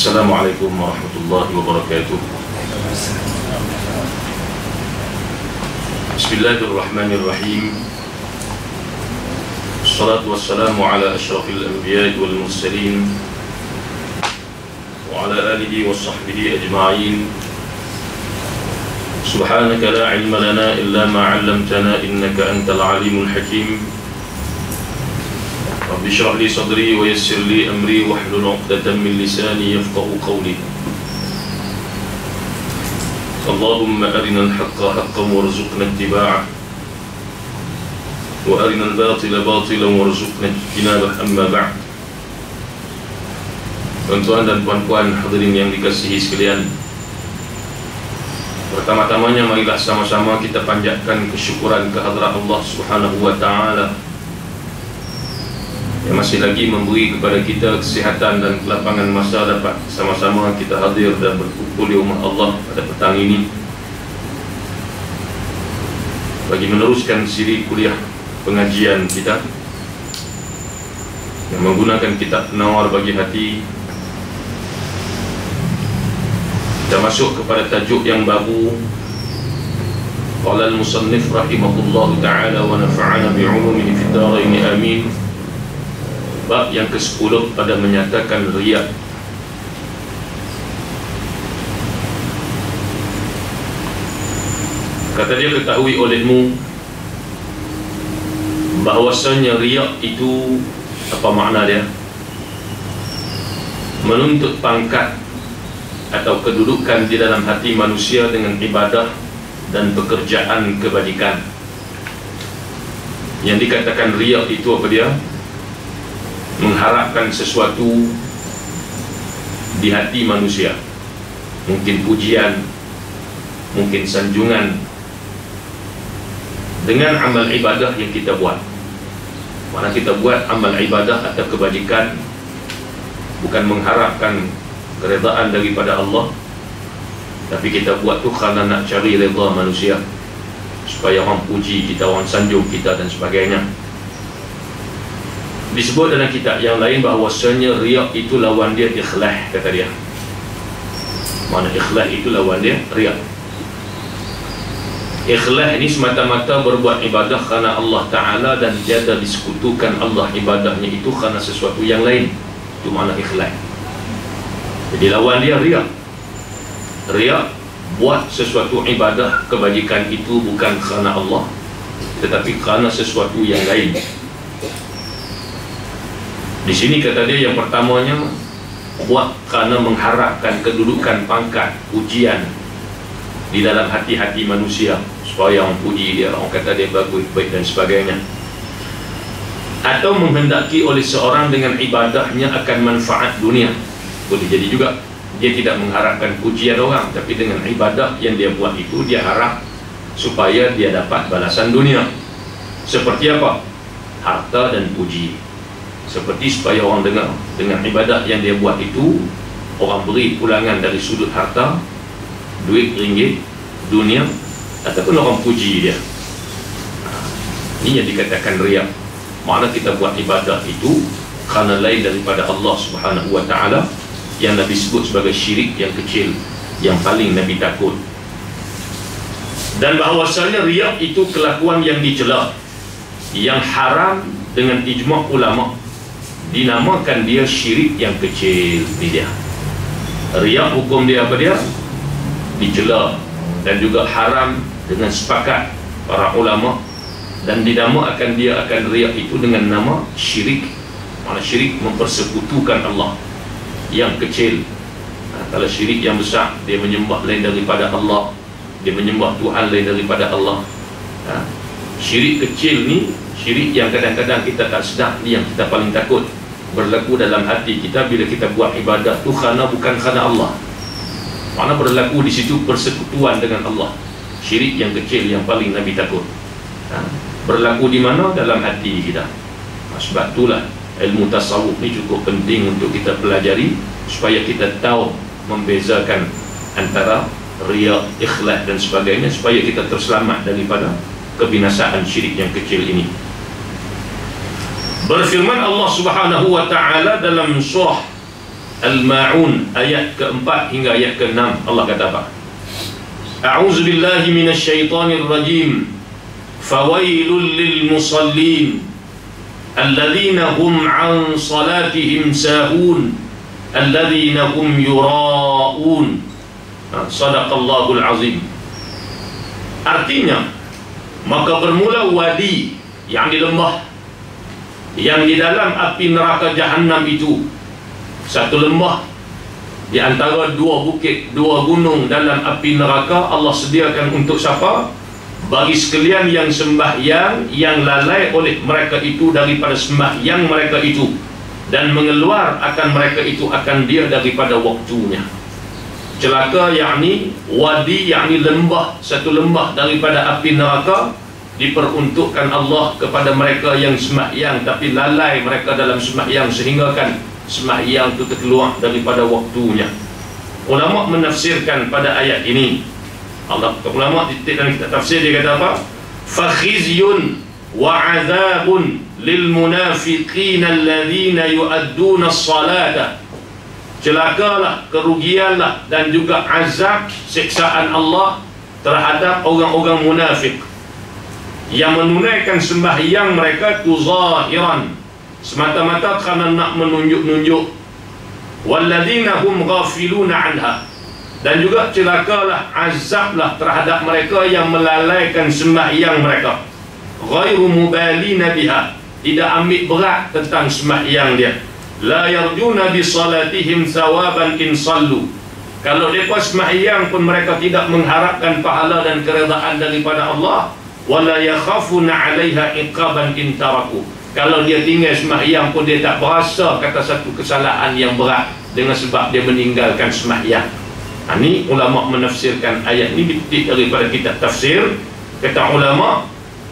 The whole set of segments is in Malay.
Assalamualaikum warahmatullahi wabarakatuh. Bismillahirrahmanirrahim. Assalatu wassalamu ala asyrafil anbiya'i wal mursalin wa ala alihi wa sahbihi ajma'in. Subhanaka la ilma lana illa ma 'allamtana innaka antal alimul hakim. Rabbi shrah li sadri wa yassir li amri wahlul 'uqdatam min lisani yafqahu qawli. Allahumma arinal haqqa haqqan warzuqna ittiba'ah wa arinal batila batilan warzuqna ijtinabah, amma ba'd. Tuan-tuan dan puan-puan hadirin yang dikasihi sekalian, pertama-tamanya marilah sama-sama kita panjatkan kesyukuran kehadrat Allah Subhanahu wa ta'ala yang masih lagi memberi kepada kita kesihatan dan kelapangan masa dapat sama-sama kita hadir dan berkumpul di rumah Allah pada petang ini bagi meneruskan siri kuliah pengajian kita yang menggunakan kitab Penawar Bagi Hati. Kita masuk kepada tajuk yang baru. Qala al-musannif rahimahullahu ta'ala wa nafa'ana bi'ulumihi fid dharain amin. Bab yang ke-10 pada menyatakan riya. Kata dia, ketahui olehmu bahwasanya riya itu apa makna dia? Menuntut pangkat atau kedudukan di dalam hati manusia dengan ibadah dan pekerjaan kebajikan. Yang dikatakan riya itu apa dia? Mengharapkan sesuatu di hati manusia, mungkin pujian, mungkin sanjungan, dengan amal ibadah yang kita buat. Mana kita buat amal ibadah atau kebajikan bukan mengharapkan keredaan daripada Allah, tapi kita buat tu kerana nak cari redha manusia, supaya orang puji kita, orang sanjung kita dan sebagainya. Disebut dalam kitab yang lain bahawasanya riya itu lawan dia ikhlas, kata dia. Mana ikhlas itu lawan dia riya. Ikhlas ini semata-mata berbuat ibadah kerana Allah Ta'ala dan tiada disekutukan Allah ibadahnya itu kerana sesuatu yang lain. Itu makna ikhlas. Jadi lawan dia riya. Riya buat sesuatu ibadah kebajikan itu bukan kerana Allah, tetapi kerana sesuatu yang lain. Di sini kata dia yang pertamanya buat kerana mengharapkan kedudukan, pangkat, pujian di dalam hati-hati manusia, supaya orang puji dia, orang kata dia bagus, baik dan sebagainya. Atau menghendaki oleh seorang dengan ibadahnya akan manfaat dunia. Boleh jadi juga dia tidak mengharapkan pujian orang, tapi dengan ibadah yang dia buat itu dia harap supaya dia dapat balasan dunia. Seperti apa? Harta dan puji. Seperti supaya orang dengar dengan ibadah yang dia buat itu, orang beri pulangan dari sudut harta, duit, ringgit, dunia, ataupun orang puji dia. Ini yang dikatakan riya. Makna kita buat ibadah itu kerana lain daripada Allah Subhanahu wa ta'ala, yang Nabi sebut sebagai syirik yang kecil, yang paling Nabi takut. Dan bahawasanya riya itu kelakuan yang dicela, yang haram dengan ijma' ulama', dinamakan dia syirik yang kecil. Ini dia riya. Hukum dia apa dia? Dicela dan juga haram dengan sepakat para ulama, dan dinamakan dia akan riya itu dengan nama syirik. Mana syirik mempersekutukan Allah. Yang kecil, kalau syirik yang besar, dia menyembah lain daripada Allah, dia menyembah Tuhan lain daripada Allah. Syirik kecil ni, syirik yang kadang-kadang kita tak sedar, ni yang kita paling takut berlaku dalam hati kita bila kita buat ibadah tu kerana bukan kerana Allah. Mana berlaku di situ persekutuan dengan Allah. Syirik yang kecil yang paling Nabi takut. Berlaku di mana? Dalam hati kita. Sebab itulah ilmu tasawuf ni cukup penting untuk kita pelajari, supaya kita tahu membezakan antara riya, ikhlas dan sebagainya, supaya kita terselamat daripada kebinasaan syirik yang kecil ini. Berfirman Allah Subhanahu wa ta'ala dalam surah Al-Ma'un ayat keempat hingga ayat keenam. Allah kata apa? A'udzu billahi minasyaitonir rajim. Fawailul lil musallin alladzina hum 'an salatihim sahun alladzina hum yura'un. Sadaqallahul azim. Artinya, maka bermula wadi yang di lembah, yang di dalam api neraka Jahannam itu. Satu lembah di antara dua bukit, dua gunung dalam api neraka. Allah sediakan untuk siapa? Bagi sekalian yang sembahyang, yang lalai oleh mereka itu daripada sembahyang mereka itu, dan mengeluar akan mereka itu akan dia daripada waktunya. Celaka yakni wadi, yakni lembah, satu lembah daripada api neraka diperuntukkan Allah kepada mereka yang sembahyang tapi lalai mereka dalam sembahyang, sehingga kan sembahyang itu terkeluar daripada waktunya. Ulama menafsirkan pada ayat ini, ulama dalam kitab tafsir dia kata apa? Fakhizyun wa azabun lil munafiqin alladhina yu'adduna as-salata. Celakalah, kerugianlah dan juga azab, siksaan Allah terhadap orang-orang munafik yang menunaikan sembahyang mereka tu zahiran, semata-mata kerana nak menunjuk-nunjuk. Walladzina hum ghafiluna anha, dan juga celakalah, azablah terhadap mereka yang melalaikan sembahyang mereka. Ghairu mubalina biha, tidak ambil berat tentang sembahyang dia. La yarjuna bi salatihim thawaban in sallu, kalau mereka sembahyang pun mereka tidak mengharapkan pahala dan keredaan daripada Allah. Wala yakhafuna 'alaiha iqaban in taraku, kalau dia tinggal sembahyang pun dia tak berasa kata satu kesalahan yang berat dengan sebab dia meninggalkan sembahyang. Ini ulama menafsirkan ayat ini dipetik daripada kitab tafsir. Kata ulama,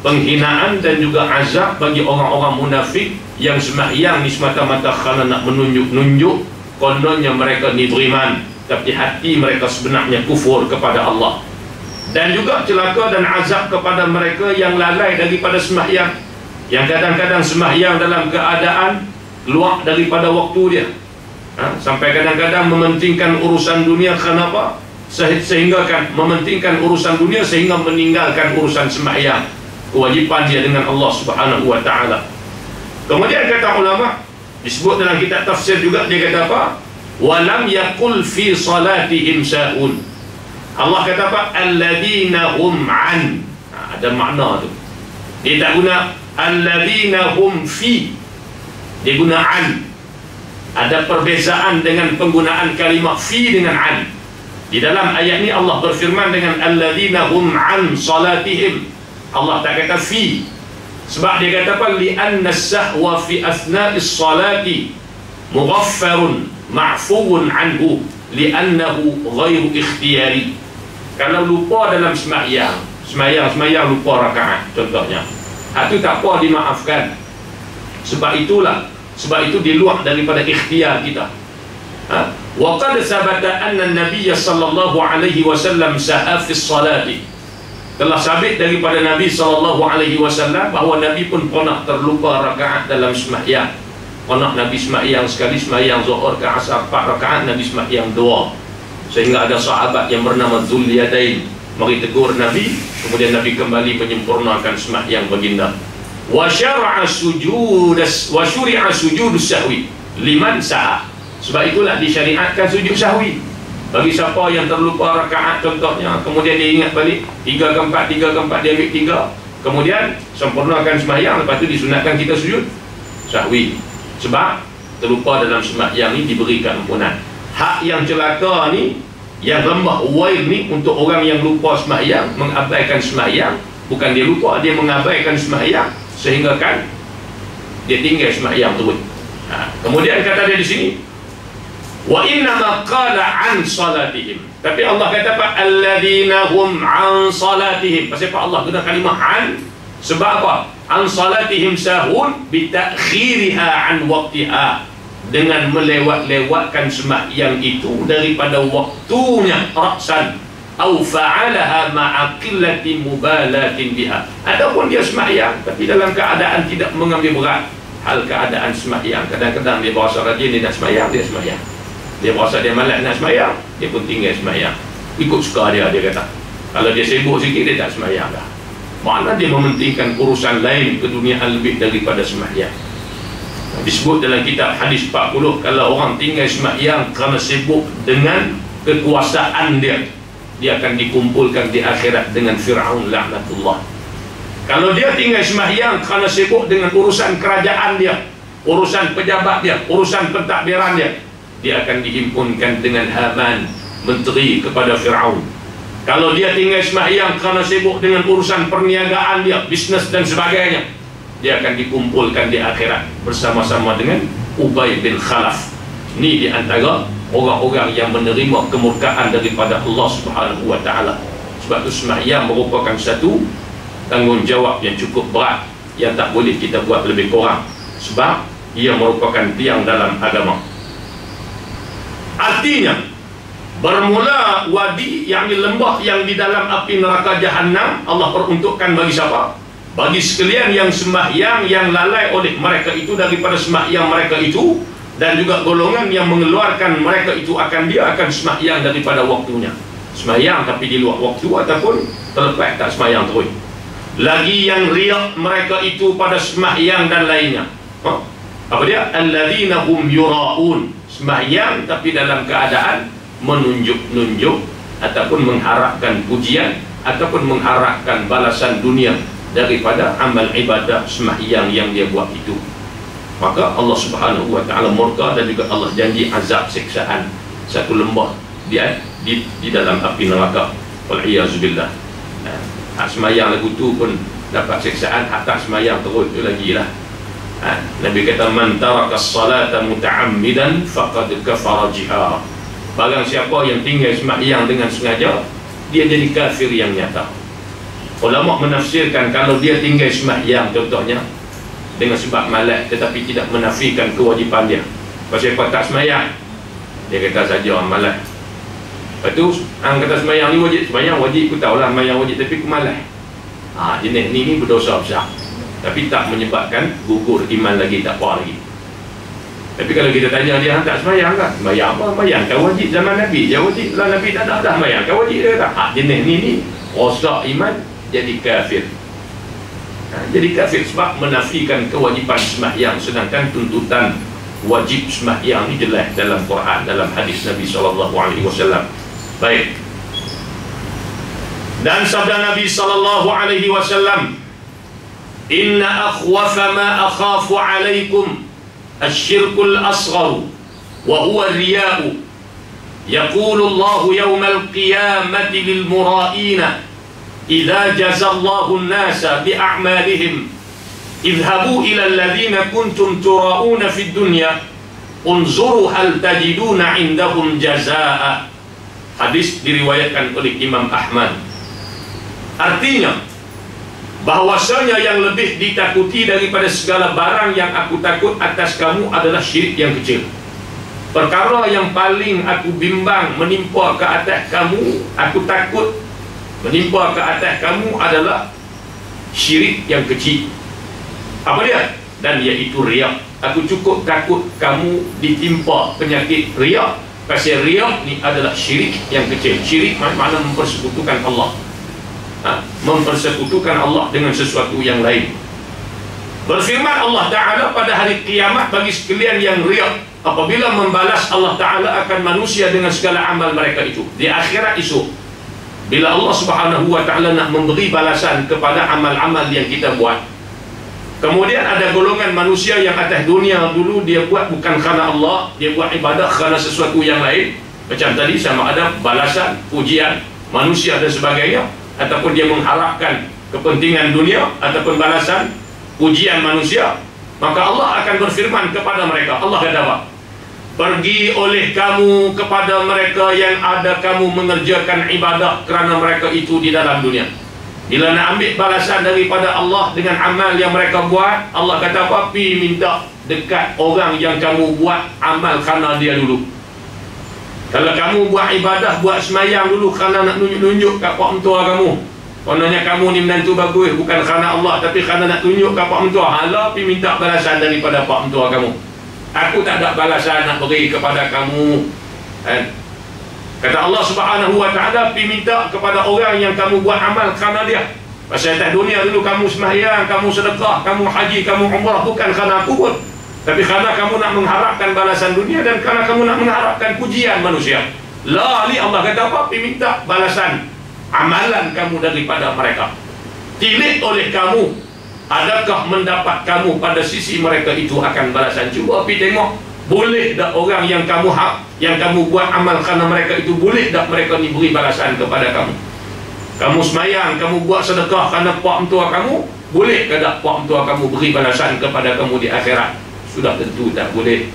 penghinaan dan juga azab bagi orang-orang munafik yang sembahyang ni semata-mata kerana nak menunjuk-nunjuk, kononnya mereka ni beriman tapi hati mereka sebenarnya kufur kepada Allah. Dan juga celaka dan azab kepada mereka yang lalai daripada sembahyang, yang kadang-kadang sembahyang dalam keadaan keluar daripada waktu dia, sampai kadang-kadang mementingkan urusan dunia. Kenapa? Sehingga kan mementingkan urusan dunia sehingga meninggalkan urusan sembahyang, kewajipan dia dengan Allah Subhanahu wa ta'ala. Kemudian kata ulama, disebut dalam kitab tafsir juga, dia kata apa? Walam yaqul fi salatihim sa'un. Allah kata apa? Alladzina hum an. Ada makna tu. Dia tak guna alladzina hum fi, dia guna an. Ada perbezaan dengan penggunaan kalimat fi dengan an. Di dalam ayat ni Allah berfirman dengan alladzina hum an salatihim. Allah tak kata fi, sebab dia kata apa? Li'anna as-sahwa fi athna'is salati mughaffarun ma'fuun anhu li'annahu ghairu ikhtiyari. Kalau lupa dalam sembahyang lupa rakaat contohnya, itu tak apa, dimaafkan. Sebab itu di luar daripada ikhtiar kita. Wa qad sabata anna an-nabiy sallallahu alaihi wasallam sa'a fi salati. Telah sabit daripada Nabi SAW bahawa Nabi pun pernah terlupa rakaat dalam sembahyang. Pernah Nabi sembahyang sekali, sembahyang zuhur ke asar 4 rakaat, Nabi sembahyang 2. Sehingga ada sahabat yang bernama Dzul-Yadain mari tegur Nabi, kemudian Nabi kembali menyempurnakan sembahyang baginda. Wa syara'a sujudus sahwi liman sa'a. Sebab itulah disyariatkan sujud sahwi bagi siapa yang terlupa rakaat contohnya, kemudian dia ingat balik 3 ke 4 dia ambil 3, kemudian sempurnakan sembahyang, lepas tu disunatkan kita sujud sahwi. Sebab terlupa dalam sembahyang ni diberikan ampunan. Hak yang celaka ni, yang lembah wail ni, untuk orang yang lupa sembahyang, mengabaikan sembahyang. Bukan dia lupa, dia mengabaikan sembahyang sehingga kan dia tinggal sembahyang terus. Kemudian kata dia di sini, wa innama qala an salatihim, tapi Allah kata apa? Alladzina hum an salatihim. Pasal apa Allah guna kalimah an? Sebab apa? An salatihim sahun bitakhiriha an waqtiha, dengan melewat-lewatkan sembahyang itu daripada waktunya, ra'san au fa'alaha ma'a qillati mubalatin biha. Adapun dia sembahyang tapi dalam keadaan tidak mengambil berat hal keadaan sembahyang. Kadang-kadang dia berasa rajin, dia nak sembahyang, dia sembahyang. Dia berasa dia malas nak semayang, dia pun tinggal semayang. Ikut suka dia kata. Kalau dia sibuk sikit, dia tak semayang dah. Makna dia mementingkan urusan lain keduniaan lebih daripada semayang. Disebut dalam kitab hadis 40, kalau orang tinggal semayang kerana sibuk dengan kekuasaan dia, dia akan dikumpulkan di akhirat dengan Fir'aun laknatullah. Kalau dia tinggal semayang kerana sibuk dengan urusan kerajaan dia, urusan pejabat dia, urusan pentadbiran dia, dia akan dihimpunkan dengan Haman, menteri kepada Fir'aun. Kalau dia tinggal sembahyang kerana sibuk dengan urusan perniagaan dia, bisnes dan sebagainya, dia akan dikumpulkan di akhirat bersama-sama dengan Ubay bin Khalaf. Ini di antara orang-orang yang menerima kemurkaan daripada Allah Subhanahu wa ta'ala. Sebab itu sembahyang merupakan satu tanggungjawab yang cukup berat, yang tak boleh kita buat lebih kurang, sebab ia merupakan tiang dalam agama. Artinya, bermula wadi, yakni lembah yang di dalam api neraka Jahannam, Allah peruntukkan bagi siapa? Bagi sekalian yang sembahyang, yang lalai oleh mereka itu daripada sembahyang mereka itu, dan juga golongan yang mengeluarkan mereka itu akan sembahyang daripada waktunya. Sembahyang tapi di luar waktu, ataupun terlepas tak sembahyang terus. Lagi yang riak mereka itu pada sembahyang dan lainnya. Apa dia? Alladzina hum yura'un. Sembahyang tapi dalam keadaan menunjuk-nunjuk, ataupun mengharapkan pujian, ataupun mengharapkan balasan dunia daripada amal ibadah sembahyang yang dia buat itu. Maka Allah Subhanahu wa ta'ala murka, dan juga Allah janji azab siksaan satu lembah di dalam api neraka. Wal'iyazubillah. Sembahyang lagu tu pun dapat siksaan, hatta sembahyang terus tu lagi lah. Nabi kata, man taraka as-salata muta'ammidan faqad kafara jihara. Barang siapa yang tinggal sembahyang dengan sengaja, dia jadi kafir yang nyata. Ulama menafsirkan, kalau dia tinggal sembahyang contohnya dengan sebab malas, tetapi tidak menafikan kewajipan dia. Pasal apa tak sembahyang? Dia kata saja orang malas. Lepas tu, orang kata sembahyang ni wajib. Sembahyang wajib, aku tahulah sembahyang wajib, tapi aku malas. Jenis ni berdosa besar, tapi tak menyebabkan gugur iman lagi, tak apa lagi. Tapi kalau kita tanya dia, tak sembahyang kan? Sembahyang apa? Sembahyang kan wajib zaman Nabi. Dia wajib lah, Nabi tak ada dah sembahyang kan wajib. Dia kata, jenis ni rosak iman, jadi kafir. Jadi kafir sebab menafikan kewajipan sembahyang, sedangkan tuntutan wajib sembahyang ni jelas dalam Quran, dalam hadis Nabi SAW. Baik. Dan sabda Nabi SAW, inna akhwafa ma akhafu alaikum asyirkul asgharu wa huwa riya'u yaqulu Allahu yawmal qiyamati lil mura'ina idza jazallahu an-nasa bi a'malihim idhabu ila alladhina kuntum tura'una fid dunya unzuru hal tajiduna indahum jazaa'a. Hadis diriwayatkan oleh Imam Ahmad. Artinya, bahwasanya yang lebih ditakuti daripada segala barang yang aku takut atas kamu adalah syirik yang kecil. Perkara yang paling aku bimbang menimpa ke atas kamu, aku takut menimpa ke atas kamu adalah syirik yang kecil. Apa dia? Dan iaitu riak. Aku cukup takut kamu ditimpa penyakit riak. Pasal riak ni adalah syirik yang kecil. Syirik makna mempersekutukan Allah. Mempersekutukan Allah dengan sesuatu yang lain. Berfirman Allah Ta'ala pada hari kiamat bagi sekalian yang riak, apabila membalas Allah Ta'ala akan manusia dengan segala amal mereka itu di akhirat esok, bila Allah Subhanahu wa Ta'ala nak memberi balasan kepada amal-amal yang kita buat. Kemudian ada golongan manusia yang atas dunia dulu dia buat bukan kerana Allah, dia buat ibadah kerana sesuatu yang lain. Macam tadi, sama ada balasan, pujian manusia dan sebagainya, ataupun dia mengharapkan kepentingan dunia ataupun balasan, pujian manusia. Maka Allah akan berfirman kepada mereka. Allah kata apa? Pergi oleh kamu kepada mereka yang ada kamu mengerjakan ibadah kerana mereka itu di dalam dunia. Bila nak ambil balasan daripada Allah dengan amal yang mereka buat, Allah kata apa? Pi minta dekat orang yang kamu buat amal kerana dia dulu. Kalau kamu buat ibadah, buat semayang dulu kerana nak nunjuk-nunjuk kat pak mentua kamu, kononnya kamu ni menantu bagus, bukan kerana Allah, tapi kerana nak tunjuk kat pak mentua. Hala pi minta balasan daripada pak mentua kamu. Aku tak ada balasan nak beri kepada kamu. Kan? Kata Allah Subhanahu wa ta'ala, pi minta kepada orang yang kamu buat amal kerana dia. Pasal atas dunia dulu kamu sembahyang, kamu sedekah, kamu haji, kamu umrah, bukan kerana aku pun, tapi kerana kamu nak mengharapkan balasan dunia dan kerana kamu nak mengharapkan pujian manusia. La li, Allah kata apa? Pi minta balasan amalan kamu daripada mereka. Tilik oleh kamu, adakah mendapat kamu pada sisi mereka itu akan balasan. Cuba pi tengok, boleh tak orang yang kamu buat amal kerana mereka itu, boleh tak mereka ni beri balasan kepada kamu? Kamu semayang, kamu buat sedekah kerana pak mentua kamu, boleh ke tak pak mentua kamu beri balasan kepada kamu di akhirat? Sudah tentu tak boleh.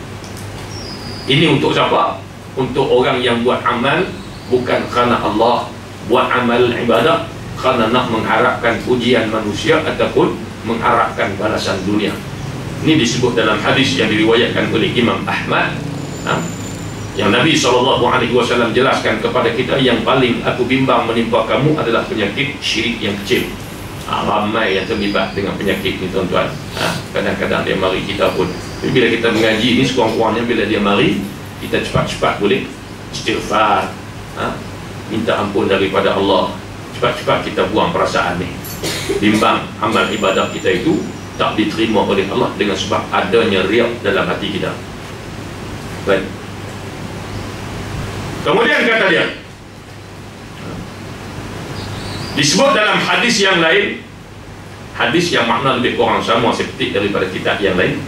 Ini untuk siapa? Untuk orang yang buat amal bukan kerana Allah, buat amal ibadah kerana nak mengharapkan pujian manusia ataupun mengharapkan balasan dunia. Ini disebut dalam hadis yang diriwayatkan oleh Imam Ahmad, yang Nabi SAW jelaskan kepada kita, yang paling aku bimbang menimpa kamu adalah penyakit syirik yang kecil. Ramai yang terlibat dengan penyakit ni tuan-tuan. Kadang-kadang dia mari kita pun, tapi bila kita mengaji ni, sekurang-kurangnya bila dia mari, kita cepat-cepat boleh istighfar, minta ampun daripada Allah. Cepat-cepat kita buang perasaan ni. Bimbang amal ibadah kita itu tak diterima oleh Allah dengan sebab adanya riak dalam hati kita. Baik. Kemudian kata dia, disebut dalam hadis yang lain, hadis yang makna lebih kurang sama seperti daripada kitab yang lain,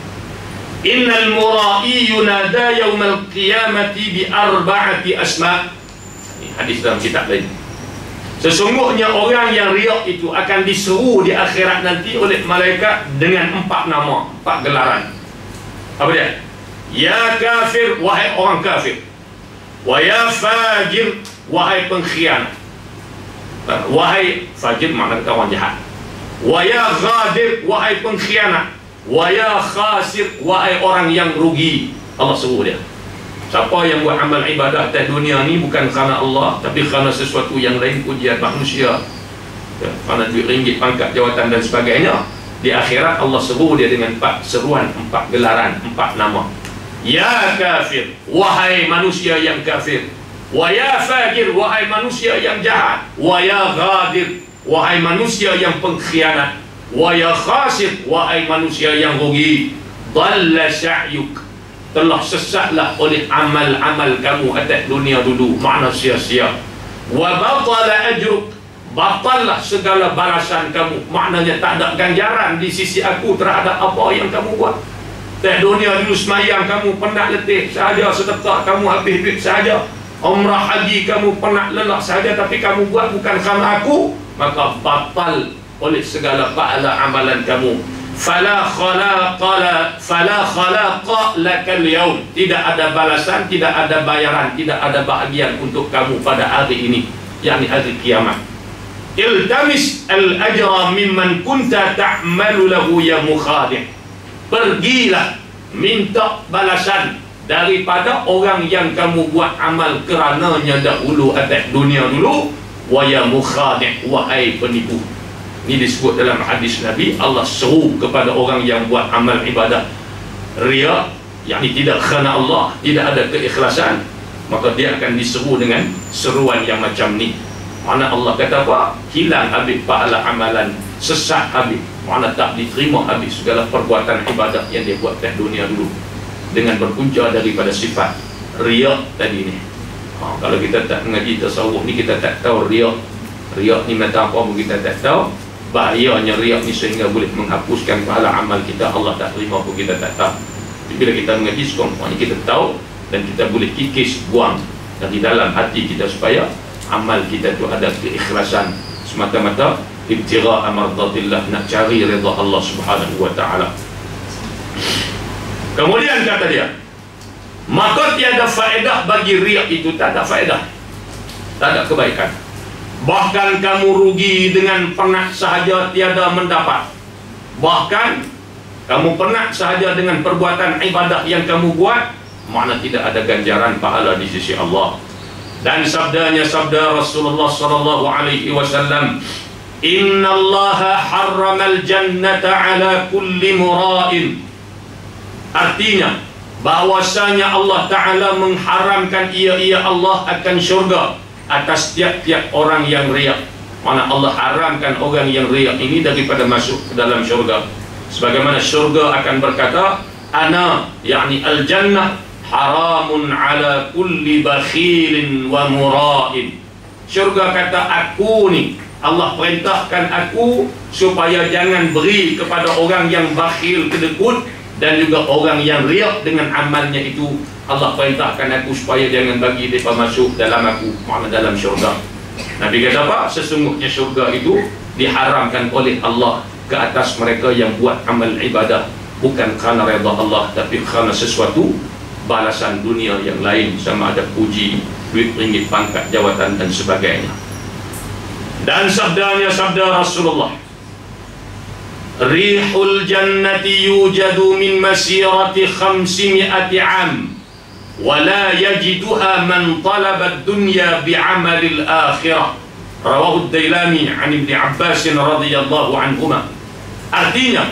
innal mura'i yunada yaumal qiyamati bi arba'ati asma'. Ini hadis dalam kitab lain. Sesungguhnya orang yang riak itu akan diseru di akhirat nanti oleh malaikat dengan 4 nama, 4 gelaran. Apa dia? Ya kafir, wahai orang kafir. Wa ya fajir, wahai pengkhianat. Wahai fajir makna kata orang jahat. Wa ya ghadir, wahai pengkhianat. Wa ya khasir, wahai orang yang rugi. Allah seru dia. Siapa yang buat amal ibadah atas dunia ni bukan kerana Allah, tapi kerana sesuatu yang lain, pujian manusia, kerana duit ringgit, pangkat, jawatan dan sebagainya, di akhirat Allah seru dia dengan 4 seruan, 4 gelaran, 4 nama. Ya kafir, wahai manusia yang kafir. Wa ya fajir, wahai manusia yang jahat. Wa ya ghadir, wahai manusia yang pengkhianat. Wa ya khasir, wahai manusia yang rugi. Dalla sa'yuk, telah sesatlah oleh amal-amal kamu atas dunia dulu, makna sia-sia. Wa batala ajruk, batallah segala balasan kamu, maknanya tak ada ganjaran di sisi aku terhadap apa yang kamu buat. Atas dunia dulu semayang kamu penat letih sahaja, sedekah kamu habis duit sahaja, umrah haji kamu penat lelah sahaja, tapi kamu buat bukan kerana aku, maka batal oleh segala pahala amalan kamu. Fala khalaqa lakal yaum, tidak ada balasan, tidak ada bayaran, tidak ada bahagian untuk kamu pada hari ini, yakni hari kiamat. Iltamis al-ajra mimman kunta ta'malu lahu ya mukhadi', pergilah minta balasan daripada orang yang kamu buat amal kerananya dahulu atas dunia dulu. Wa ya mukhadi', wahai penipu. Ini disebut dalam hadis Nabi, Allah seru kepada orang yang buat amal ibadah riya, yakni tidak kerana Allah, tidak ada keikhlasan, maka dia akan diseru dengan seruan yang macam ni. Mana Allah kata apa? Hilang habis pahala amalan, sesat habis, mana tak diterima habis segala perbuatan ibadah yang dia buat di dunia dulu, dengan berpunca daripada sifat riya tadi ni. Kalau kita tak mengaji tasawuf ni, kita tak tahu riya ni macam apa, kita tak tahu. Bahayanya riak ni sehingga boleh menghapuskan pahala amal kita, Allah tak terima pun kita tak tahu. Tapi bila kita mengaji sekurang-kurangnya kita tahu, dan kita boleh kikis, buang dari dalam hati kita supaya amal kita tu ada keikhlasan semata-mata ibtira mardatillah, nak cari redha Allah Subhanahu wa ta'ala. Kemudian kata dia, maka tiada faedah bagi riak itu, tak ada faedah, tak ada kebaikan. Bahkan kamu rugi dengan penat sahaja, tiada mendapat. Bahkan kamu penat sahaja dengan perbuatan ibadah yang kamu buat, makna tidak ada ganjaran pahala di sisi Allah. Dan sabdanya, sabda Rasulullah sallallahu alaihi wasallam, innallaha harramal jannata ala kulli mura'in. Artinya, bahwasanya Allah Ta'ala mengharamkan ia Allah akan syurga atas tiap-tiap orang yang riak. Mana Allah haramkan orang yang riak ini daripada masuk ke dalam syurga. Sebagaimana syurga akan berkata, ana, yakni al-jannah haramun ala kulli bakhilin wa mura'in. Syurga kata, aku ni, Allah perintahkan aku supaya jangan beri kepada orang yang bakhil, kedekut, dan juga orang yang riak dengan amalnya itu. Allah perintahkan aku supaya jangan bagi mereka masuk dalam aku, makna dalam syurga. Nabi kata apa? Sesungguhnya syurga itu diharamkan oleh Allah ke atas mereka yang buat amal ibadah, bukan kerana redha Allah, tapi kerana sesuatu balasan dunia yang lain, sama ada puji, duit, ringgit, pangkat, jawatan dan sebagainya. Dan sabdanya, sabda Rasulullah, rihul jannati yujadu min masirati 500 am wa la yajiduha man talaba ad-dunya bi'amalil akhirah. Rawahu ad-Dailami an Ibn Abbas radhiyallahu anhuma. Artinya,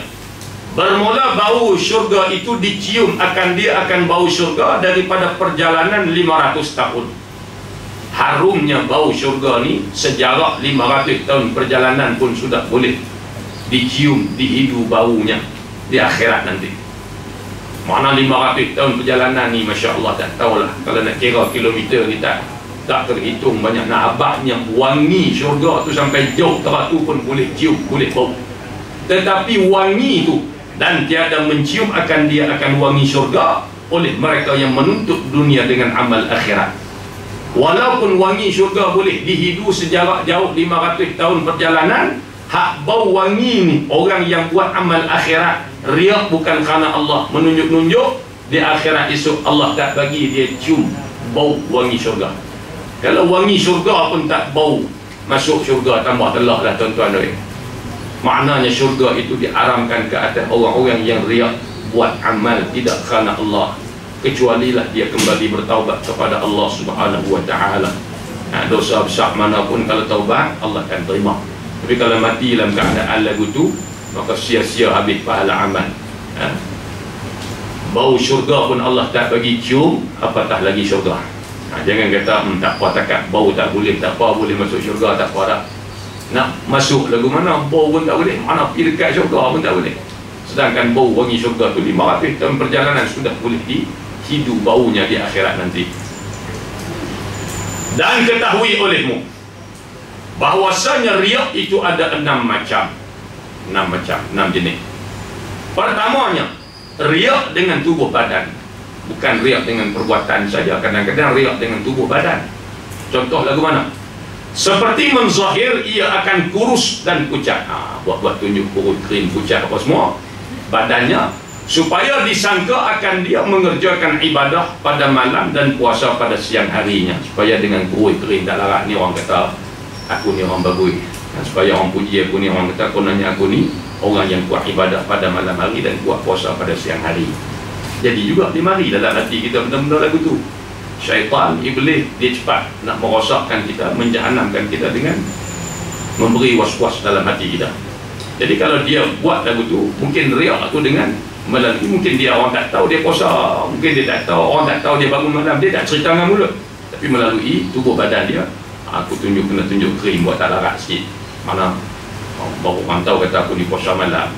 bermula bau syurga itu dicium dia akan bau syurga daripada perjalanan 500 tahun. Harumnya bau syurga ni sejarah 500 tahun perjalanan pun sudah boleh dicium, dihidu baunya di akhirat nanti. Mana 500 tahun perjalanan ni, Masya Allah, tak tahulah. Kalau nak kira kilometer ni tak terhitung banyak. Nak abadnya wangi syurga tu sampai jauh teratu pun boleh cium, boleh bau. Tetapi wangi tu dan tiada mencium dia akan wangi syurga oleh mereka yang menuntut dunia dengan amal akhirat. Walaupun wangi syurga boleh dihidu sejarak jauh 500 tahun perjalanan, hak bau wangi ni orang yang buat amal akhirat, riak bukan kerana Allah menunjuk-nunjuk, di akhirat esok Allah tak bagi dia cium bau wangi syurga. Kalau wangi syurga pun tak bau, masuk syurga tambah telah lah tuan-tuan. Maknanya syurga itu diharamkan ke atas orang-orang yang riak buat amal tidak kerana Allah, kecualilah dia kembali bertaubat kepada Allah Subhanahu wa ta'ala. Dosa besar manapun kalau taubat Allah akan terima. Tapi kalau mati dalam keadaan lagu tu, maka sia-sia habis pahala amal. Bau syurga pun Allah tak bagi cium, apatah lagi syurga. Jangan kata tak apa, takat bau tak boleh, tak apa, boleh masuk syurga, tak apa dah. Nak masuk lagu mana bau pun tak boleh, mana pergi dekat syurga pun tak boleh. Sedangkan bau wangi syurga tu 500 tahun perjalanan sudah boleh dihidu baunya di akhirat nanti. Dan ketahui olehmu bahwasanya riak itu ada 6 macam. 6 jenis. Pertamanya, riak dengan tubuh badan. Bukan riak dengan perbuatan saja, kadang-kadang riak dengan tubuh badan. Contoh lagu mana? Seperti menzahir ia akan kurus dan pucat. Buat-buat tunjuk kurus, krim, pucat apa semua badannya, supaya disangka akan dia mengerjakan ibadah pada malam dan puasa pada siang harinya. Supaya dengan kurus, krim, tak larat ni orang kata aku ni orang bagus. Supaya orang puji aku ni, orang kata kononnya aku ni orang yang buat ibadah pada malam hari dan buat puasa pada siang hari. Jadi juga dimari dalam hati kita benda-benda lagu tu. Syaitan, iblis, dia cepat nak merosakkan kita, menjahanamkan kita dengan memberi was-was dalam hati kita. Jadi kalau dia buat lagu tu, mungkin riak tu dengan melalui, mungkin dia orang tak tahu dia puasa, mungkin dia tak tahu, orang tak tahu dia bangun malam, dia tak cerita dengan mulut, tapi melalui tubuh badan dia. Aku kena tunjuk krim buat tak larat sikit. Mana baru orang tahu kata aku ni puasa malam,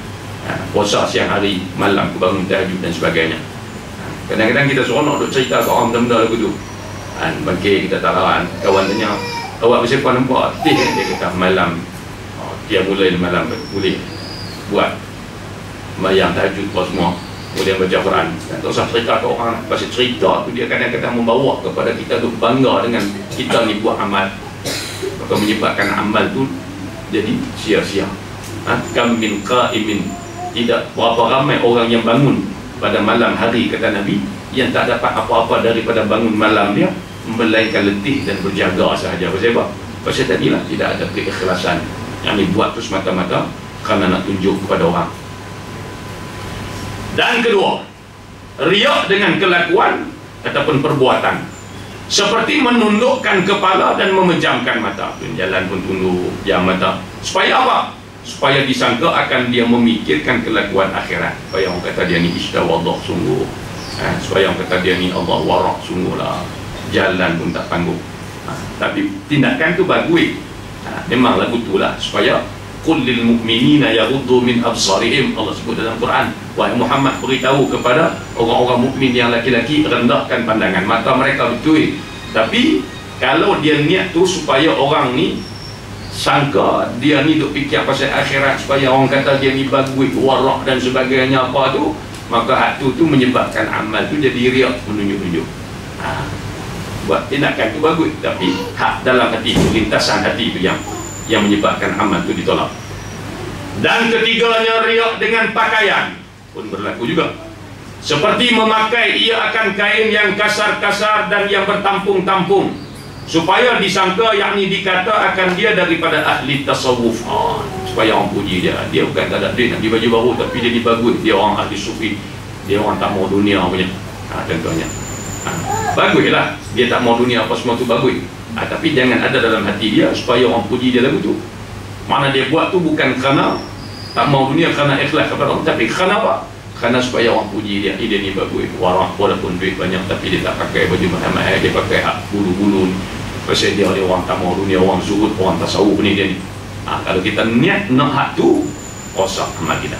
puasa siang hari, malam aku bangun tahajud dan sebagainya. Kadang-kadang kita seronok duk cerita ke orang benda-benda lagu tu. Bangkit kita tak lawan. Kawan tanya, awak bersiapa nampak? Dia kata malam, dia mulai malam boleh buat bayang tahajud apa semua, boleh baca Quran. Tak usah cerita ke orang. Pasal cerita tu dia kadang-kadang membawa kepada kita tu bangga dengan kita ni buat amal, maka menyebabkan amal tu jadi sia-sia. Kam min qa'imin, tidak berapa ramai orang yang bangun pada malam hari, kata Nabi, yang tak dapat apa-apa daripada bangun malam dia, melainkan letih dan berjaga sahaja. Sebab pasal tadilah tidak ada keikhlasan, yang dibuat tu semata-mata kerana nak tunjuk kepada orang. Dan kedua, riak dengan kelakuan ataupun perbuatan, seperti menundukkan kepala dan memejamkan mata. Jalan pun tunduk, jam mata. Supaya apa? Supaya disangka akan dia memikirkan kelakuan akhirat. Supaya orang kata dia ni istighfar, sungguh Supaya orang kata dia ni Allah warak sungguhlah, jalan pun tak tanggung. Tapi tindakan tu bagus. Memanglah betul lah, supaya qul lil mu'minina yaghuddu min absarihim, Allah sebut dalam Quran, wahai Muhammad beritahu kepada orang-orang mukmin yang laki-laki, rendahkan pandangan mata mereka, betul. Tapi kalau dia niat tu supaya orang ni sangka dia ni duk fikir pasal akhirat, supaya orang kata dia ni bagus, warak dan sebagainya apa tu, maka hak tu menyebabkan amal tu jadi riak, menunjuk-nunjuk. Buat tindakan tu bagus, tapi hak dalam hati tu, lintasan hati tu yang menyebabkan amal tu ditolak. Dan ketiganya, riak dengan pakaian pun berlaku juga. Seperti memakai ia akan kain yang kasar-kasar dan yang bertampung-tampung, supaya disangka, yakni dikata akan dia daripada ahli tasawuf. Supaya orang puji dia. Dia bukan tak ada duit nak beli baju baru, tapi dia ni bagus, dia orang ahli sufi, dia orang tak mau dunia punya. Contohnya baguslah, dia tak mau dunia apa semua tu bagus. Tapi jangan ada dalam hati dia supaya orang puji dia lagu tu. Mana dia buat tu bukan kerana tak mau dunia, kerana ikhlas kepada Allah, tapi kerana apa? Kerana supaya orang puji dia, dia ni bagus, warak, walaupun duit banyak tapi dia tak pakai baju mahal-mahal, dia pakai hak bulu-bulu. Pasal dia orang tak mau dunia, orang zuhud, orang tasawuf ni dia ni. Kalau kita niat nak hak tu, rosak amal kita.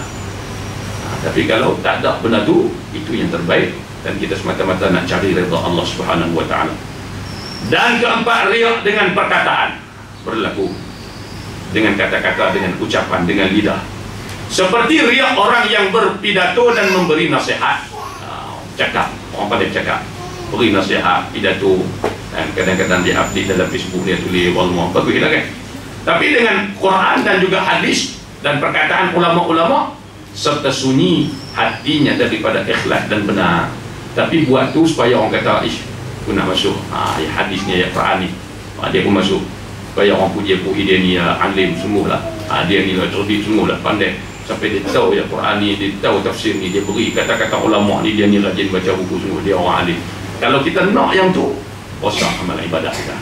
Tapi kalau tak ada benda tu, itu yang terbaik, dan kita semata-mata nak cari redha Allah Subhanahu wa taala. Dan keempat, riak dengan perkataan berlaku, dengan kata-kata, dengan ucapan, dengan lidah. Seperti riak orang yang berpidato dan memberi nasihat. Cakap, orang pandai cakap, beri nasihat, pidato, dan kadang-kadang dia update dalam Facebook, dia tulis wallah, baguslah kan. Tapi dengan Quran dan juga hadis dan perkataan ulama-ulama, serta sunyi hatinya daripada ikhlas dan benar. Tapi buat tu supaya orang kata, aku nak masuk hadisnya, ya Quran ni, dia pun masuk, supaya orang puji dia ni alim sungguhlah, dia ni cerdik sungguhlah, pandai, sampai dia tahu ya Quran ni, dia tahu tafsir ni, dia beri kata-kata ulama ni, dia ni rajin baca buku sungguh, dia orang alim. Kalau kita nak yang tu, rosak amal ibadah kita.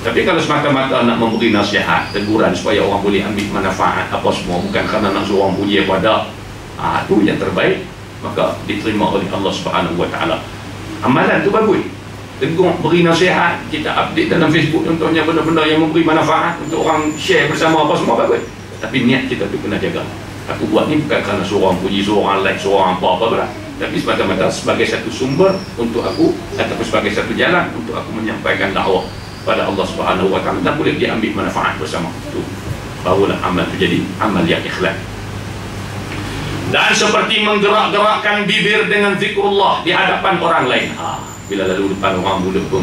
Tapi kalau semata-mata nak memberi nasihat, teguran supaya orang boleh ambil manfaat apa semua, bukan kerana nak suruh orang puji pada tu yang terbaik, maka diterima oleh Allah Subhanahu wa taala. Amalan tu bagus. Tegur, beri nasihat, kita update dalam Facebook contohnya benda-benda yang memberi manfaat untuk orang share bersama apa semua, bagus. Tapi niat kita tu kena jaga. Aku buat ni bukan kerana suruh orang puji, suruh orang like, suruh orang apa-apa berat, tapi semata-mata sebagai satu sumber untuk aku, ataupun sebagai satu jalan untuk aku menyampaikan dakwah pada Allah Subhanahu wa taala, dan boleh dia ambil manfaat bersama. Itu barulah amal itu jadi amal yang ikhlas. Dan seperti menggerak-gerakkan bibir dengan zikrullah di hadapan orang lain. Bila lalu depan orang, mulut pun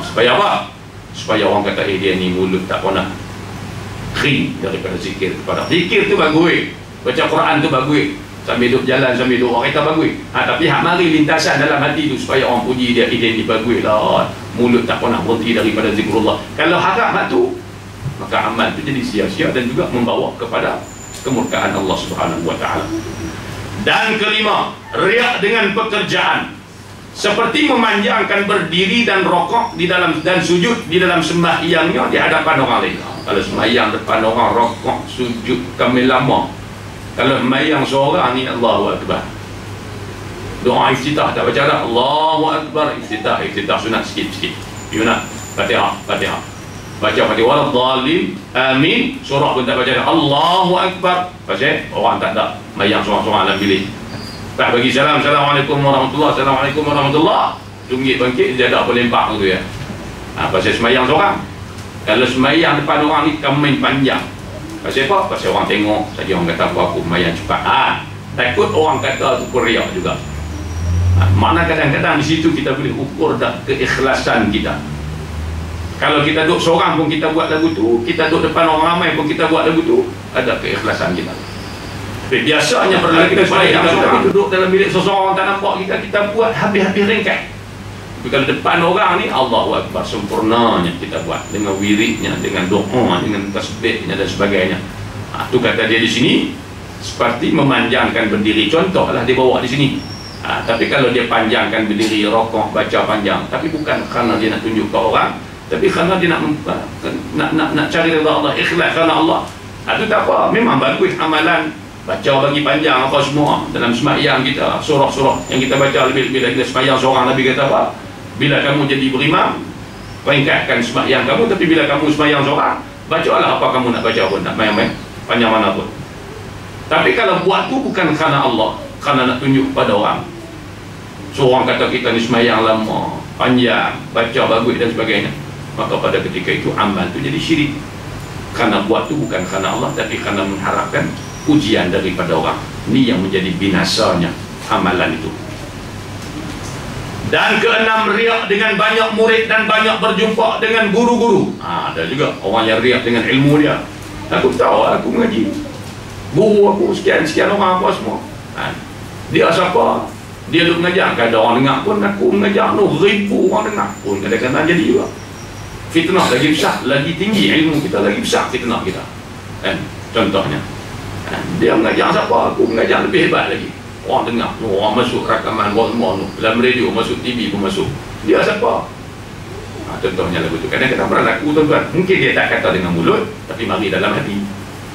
supaya apa? Supaya orang kata dia ni mulut tak pernah kering daripada zikir kepada. Zikir tu bagus, baca Quran tu bagus, sambil duduk jalan, sambil duduk orang kata bagus. Tapi hak mari lintasan dalam hati tu supaya orang puji dia ni bagus lah, mulut tak pernah berhenti daripada zikrullah. Kalau harap hak tu, maka amal tu jadi sia-sia dan juga membawa kepada kemurkaan Allah Subhanahu wa taala. Dan kelima, riak dengan pekerjaan, seperti memanjangkan berdiri dan rokok di dalam dan sujud di dalam sembahyangnya di hadapan orang lain. Kalau sembahyang depan orang, rokok, sujud kami lama. Kalau sembahyang seorang ni, Allahu Akbar, doa iftitah tak baca dah, Allahu Akbar, iftitah sunat sikit-sikit. You nak Fatihah, baca Fatihah waladhdallin, amin, surah pun tak baca dah, Allahu Akbar. Pasal orang tak ada sembahyang seorang-seorang dalam bilik, tak bagi salam, Assalamualaikum warahmatullahi, Assalamualaikum warahmatullahi, tunggik bangkit, dia ada apa lempak tu ya. Pasal sembahyang seorang. Kalau sembahyang depan orang ni kemain panjang, pasal apa? Pasal orang tengok, tadi orang kata aku sembahyang cepat. Takut orang kata tu riak juga. Mana kadang-kadang di situ kita boleh ukur dah keikhlasan kita. Kalau kita duduk seorang pun kita buat lagu tu, kita duduk depan orang ramai pun kita buat lagu tu, ada keikhlasan kita. Biasanya pernah kita sembahyang seorang, duduk dalam bilik seseorang tak nampak kita buat habis-habis ringkas. Tapi kalau depan orang ni, Allahu Akbar, sempurnanya kita buat dengan wiridnya, dengan doa, dengan tasbihnya dan sebagainya. Tu kata dia di sini seperti memanjangkan berdiri. Contohlah dia bawa di sini. Tapi kalau dia panjangkan berdiri, rokok, baca panjang, tapi bukan kerana dia nak tunjuk ke orang, tapi kerana dia nak cari redha Allah, ikhlas kerana Allah. Itu tak apa, memang bagus amalan baca bagi panjang apa semua dalam sembahyang kita, surah-surah yang kita baca lebih-lebih dari kita sembahyang seorang. Nabi kata apa? Bila kamu jadi berimam, ringkatkan sembahyang kamu, tapi bila kamu sembahyang seorang, bacalah apa kamu nak baca pun, nak main-main panjang mana pun. Tapi kalau buat tu bukan kerana Allah, kerana nak tunjuk pada orang, seorang kata kita ni sembahyang lama, panjang, baca bagus dan sebagainya, maka pada ketika itu amal tu jadi syirik. Kerana buat tu bukan kerana Allah, tapi kerana mengharapkan pujian daripada orang. Ini yang menjadi binasanya amalan itu. Dan keenam, riak dengan banyak murid dan banyak berjumpa dengan guru-guru. Ada juga orang yang riak dengan ilmu dia. Aku tahu aku mengaji, guru aku sekian-sekian orang apa semua. Dia siapa? Dia duduk mengajar, kadang orang dengar pun aku mengajar tu, ribu orang dengar pun kadang-kadang jadi juga. Fitnah lagi besar, lagi tinggi ilmu kita, lagi besar fitnah kita. Contohnya, dia mengajar siapa? Aku mengajar lebih hebat lagi. Orang dengar, orang masuk rakaman semua, dalam radio, masuk TV pun masuk. Dia siapa? Contohnya lagu tu. Kadang-kadang berlaku tuan-tuan, mungkin dia tak kata dengan mulut, tapi mari dalam hati.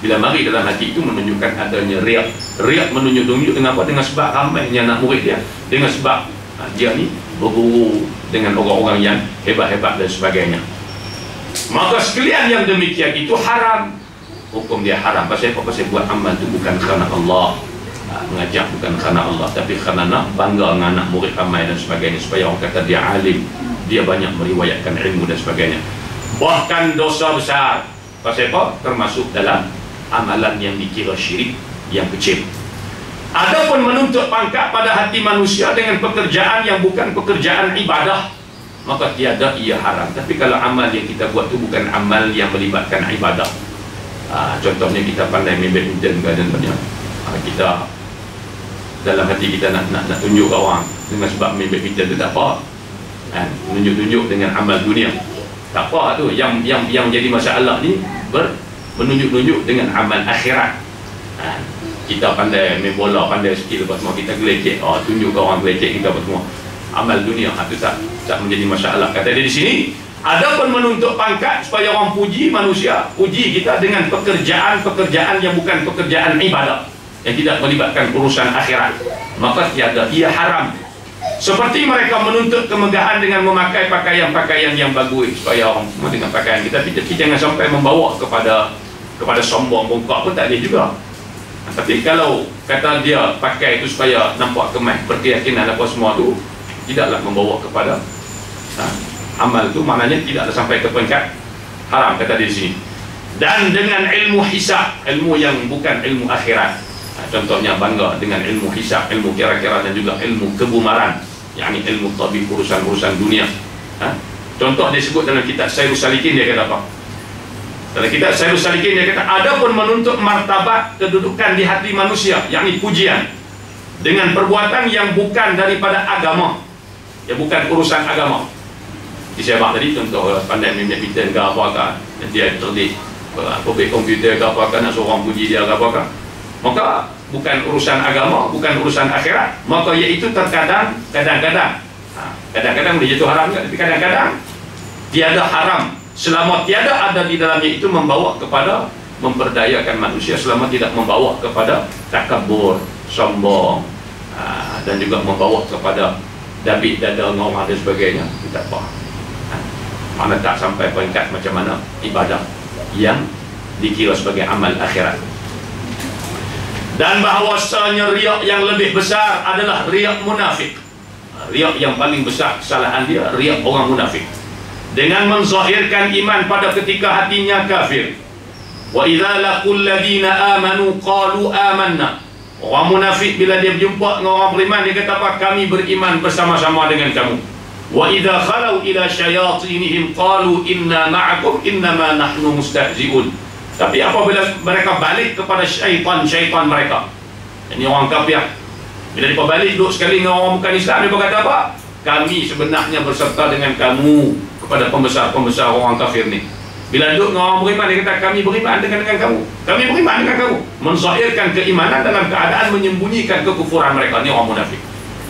Bila mari dalam hati itu menunjukkan adanya riak. Riak menunjuk-nunjuk dengan apa? Dengan sebab ramainya anak murid dia, dengan sebab dia ni berguru dengan orang-orang yang hebat-hebat dan sebagainya. Maka sekalian yang demikian itu haram. Hukum dia haram. Pasal apa? Pasal buat amal itu bukan kerana Allah, mengajak bukan kerana Allah, tapi kerana nak bangga dengan anak murid ramai dan sebagainya, supaya orang kata dia alim, dia banyak meriwayatkan ilmu dan sebagainya. Bahkan dosa besar. Pasal apa? Termasuk dalam amalan yang dikira syirik yang kecil. Adapun menuntut pangkat pada hati manusia dengan pekerjaan yang bukan pekerjaan ibadah, maka tiada, ia haram. Tapi kalau amal yang kita buat itu bukan amal yang melibatkan ibadah, contohnya kita pandai main badminton kadang-kadang, kita dalam hati kita nak tunjuk ke orang dengan sebab main badminton itu tak apa, menunjuk-tunjuk dengan amal dunia tak apa tu. Yang jadi masalah ni menunjuk-nunjuk dengan amal akhirat. Kita pandai main bola, pandai skill apa semua, kita gelecek, tunjuk ke orang gelecek kita apa semua, amal dunia itu tak menjadi masalah. Kata dia di sini, adapun menuntut pangkat supaya orang puji manusia, puji kita dengan pekerjaan yang bukan pekerjaan ibadah, yang tidak melibatkan urusan akhirat, maka tiada, ia haram. Seperti mereka menuntut kemegahan dengan memakai pakaian-pakaian yang bagus, supaya orang semua dengan pakaian kita, tapi jangan sampai membawa kepada sombong, bongkak pun tak boleh juga. Tapi kalau kata dia pakai itu supaya nampak kemas, berkeyakinan apa semua tu, tidaklah membawa kepada amal tu, maknanya tidaklah sampai ke peringkat haram, kata dia di sini. Dan dengan ilmu hisab, ilmu yang bukan ilmu akhirat, contohnya bangga dengan ilmu hisab, ilmu kira-kira, dan juga ilmu kebumaran, yakni ilmu tabib, urusan-urusan dunia. Contoh dia sebut dalam kitab Sairus Salikin, dia kata apa? Dalam kitab Sairus Salikin dia kata, adapun menuntut martabat kedudukan di hati manusia, yakni pujian, dengan perbuatan yang bukan daripada agama, yang bukan urusan agama. Disebab tadi contoh pandai main badminton ke apakah, dia cerdik komputer ke apakah, nak seorang puji dia ke apakah, maka bukan urusan agama, bukan urusan akhirat, maka iaitu terkadang kadang-kadang boleh jatuh haram, tapi kadang-kadang tiada haram selama tiada ada di dalamnya itu membawa kepada memperdayakan manusia, selama tidak membawa kepada takabur, sombong, dan juga membawa kepada dabik dada ngomong dan sebagainya. Tak apa, mana tak sampai peringkat macam mana ibadah yang dikira sebagai amal akhirat. Dan bahawasanya riak yang lebih besar adalah riak munafik. Riak yang paling besar kesalahan dia, riak orang munafik, dengan menzahirkan iman pada ketika hatinya kafir. Wa idza laqul ladina amanu qalu amanna. Orang munafik bila dia berjumpa dengan orang beriman, dia kata apa? Kami beriman bersama-sama dengan kamu. Wa idza khalau ila syayatinihim qalu inna ma'akum innama nahnu mustahzi'un. Tapi apabila mereka balik kepada syaitan mereka, ini orang kafir, bila mereka balik duduk sekali dengan orang bukan Islam, mereka kata apa? Kami sebenarnya berserta dengan kamu, kepada pembesar-pembesar orang kafir ni. Bila duduk dengan orang beriman, dia kata kami beriman dengan kamu, kami beriman dengan kamu, menzahirkan keimanan dalam keadaan menyembunyikan kekufuran mereka. Ni orang munafik.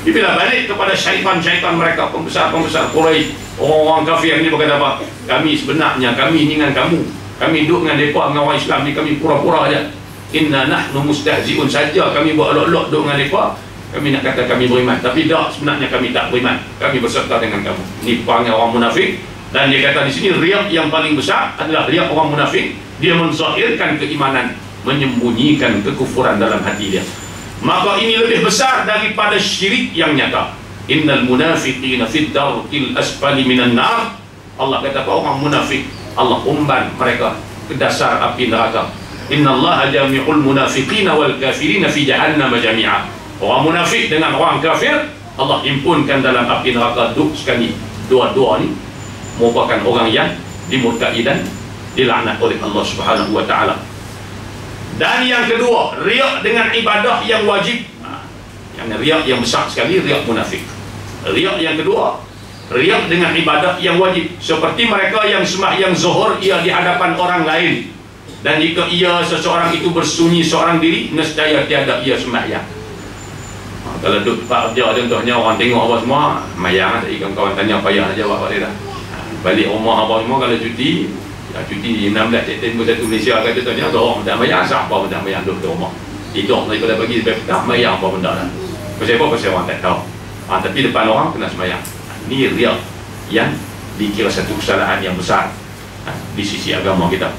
Bila balik kepada syaitan mereka, pembesar-pembesar Quraisy, orang-orang kafir ni berkata apa? Kami sebenarnya, kami dengan kamu, kami duduk dengan mereka, dengan orang Islam ni, kami pura-pura aja. inna nahnu mustahzi'un saja kami buat olok-olok duk dengan mereka, kami nak kata kami beriman, tapi tak, sebenarnya kami tak beriman, kami berserta dengan kamu. Ini panggil orang munafik. Dan dia kata di sini riak yang paling besar adalah riak orang munafik. Dia menzahirkan keimanan, menyembunyikan kekufuran dalam hati dia. Maka ini lebih besar daripada syirik yang nyata. Innal munafiqina fid darqil asfali minan nar. Allah kata orang munafik, Allah umban mereka ke dasar api neraka. Innallaha jami'ul munafiqina wal kafirina fi jahannam jami'a. Orang munafik dengan orang kafir Allah himpunkan dalam api neraka duk sekali. Dua-dua ni merupakan orang yang dimurkai dan dilaknat oleh Allah Subhanahu wa taala. Dan yang kedua, riak dengan ibadah yang wajib. Yang riak yang besar sekali, riak munafik. Riak yang kedua, riak dengan ibadah yang wajib. Seperti mereka yang sembahyang zuhur ia di hadapan orang lain, dan jika ia seseorang itu bersunyi seorang diri, nescaya tiada ia sembahyang. Kalau duduk tempat kerja contohnya, orang tengok apa semua, mayang tak ikan kawan tanya payah nak jawab balik dah. Balik rumah apa semua kalau cuti, cuti 16 September 1 Malaysia kata tanya, orang tak mayang, siapa pun tak mayang duduk di rumah. Tidur daripada pagi sampai petang, mayang apa benda dah. Pasal apa? Pasal orang tak tahu. Tapi depan orang kena sembahyang. Ini riak yang dikira satu kesalahan yang besar di sisi agama kita.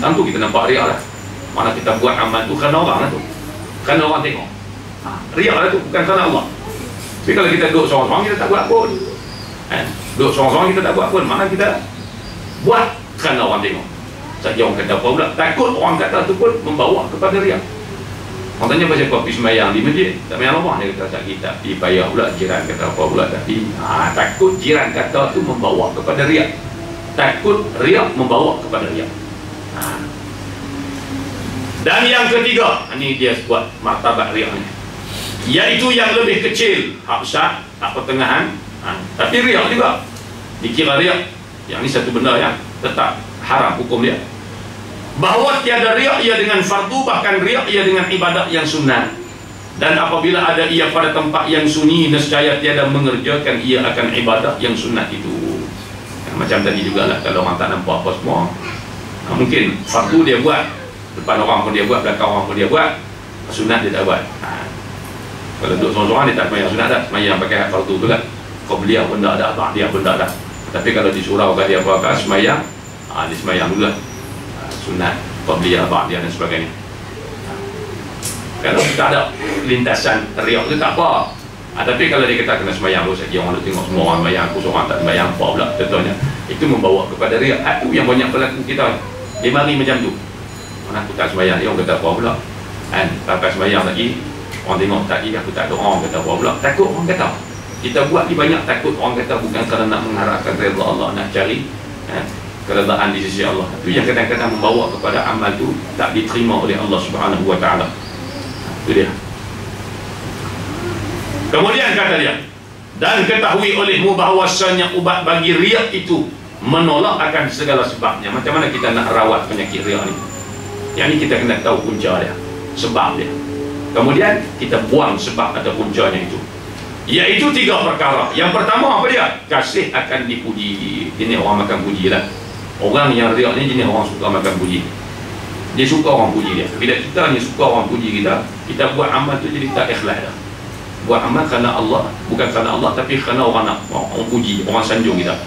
Tentu kita nampak riak lah. Mana kita buat amal tu kerana orang lah tu, kerana orang tengok. Riak lah tu, bukan kerana Allah. Tapi kalau kita duduk seorang-seorang, kita tak buat pun. Duduk seorang-seorang kita tak buat pun. Mana kita buat kerana orang tengok. Saja orang kata apa pula, takut orang kata tu pun membawa kepada riak. Orang tanya pasal apa pergi sembahyang di masjid, tak main rumah, dia kata tak kita pergi payah pula, jiran kata apa pula, tapi takut jiran kata tu membawa kepada riak. Takut riak membawa kepada riak. Dan yang ketiga, ini dia buat martabat riak ni, iaitu yang lebih kecil, hak besar, hak pertengahan, tapi riak juga dikira riak. Yang ni satu benda yang tetap haram hukum dia. Bahawa tiada riak ia dengan fardu, bahkan riak ia dengan ibadat yang sunnah. Dan apabila ada ia pada tempat yang sunyi, nescaya tiada mengerjakan ia akan ibadat yang sunnah itu. Macam tadi jugalah, kalau orang tak nampak apa semua, mungkin fardu dia buat, depan orang pun dia buat, belakang orang pun dia buat, sunnah dia tak buat. Kalau duduk seorang-seorang dia tak semayang sunnah dah, semayang pakai fardu tu kan. Kau beliau pun tak ada, dia pun tak ada. Tapi kalau disurau kat dia apa-apa semayang, dia semayang dulu lah, sunat, qabliyah, ba'diyah dan sebagainya. Kalau tak ada lintasan riak tu tak apa. Tapi kalau dia kata kena semayang dulu saja, orang tu tengok semua orang semayang, aku seorang tak semayang, apa pula contohnya, itu membawa kepada riak. Itu yang banyak berlaku kita. Dia mari macam tu, mana aku tak semayang, dia orang kata apa pula, sampai semayang lagi orang tengok tak lagi, aku tak doa, orang kata apa pula, takut orang kata. Kita buat ni banyak takut orang kata, bukan kerana nak mengharapkan redha Allah, nak cari keredaan di sisi Allah. Itu yang kadang-kadang membawa kepada amal tu tak diterima oleh Allah Subhanahu wa taala. Itu dia. Kemudian kata dia, dan ketahui olehmu bahawasanya ubat bagi riak itu menolak akan segala sebabnya. Macam mana kita nak rawat penyakit riak ni? Yang ni kita kena tahu punca dia, sebab dia. Kemudian kita buang sebab atau puncanya itu, iaitu 3 perkara. Yang pertama apa dia? Kasih akan dipuji. Ini orang makan puji lah. Orang yang riak ni jenis orang suka makan puji. Dia suka orang puji dia. Bila kita ni suka orang puji kita, kita buat amal tu jadi tak ikhlas dah. Buat amal kerana Allah, bukan kerana Allah, tapi kerana orang nak, orang puji, orang sanjung kita.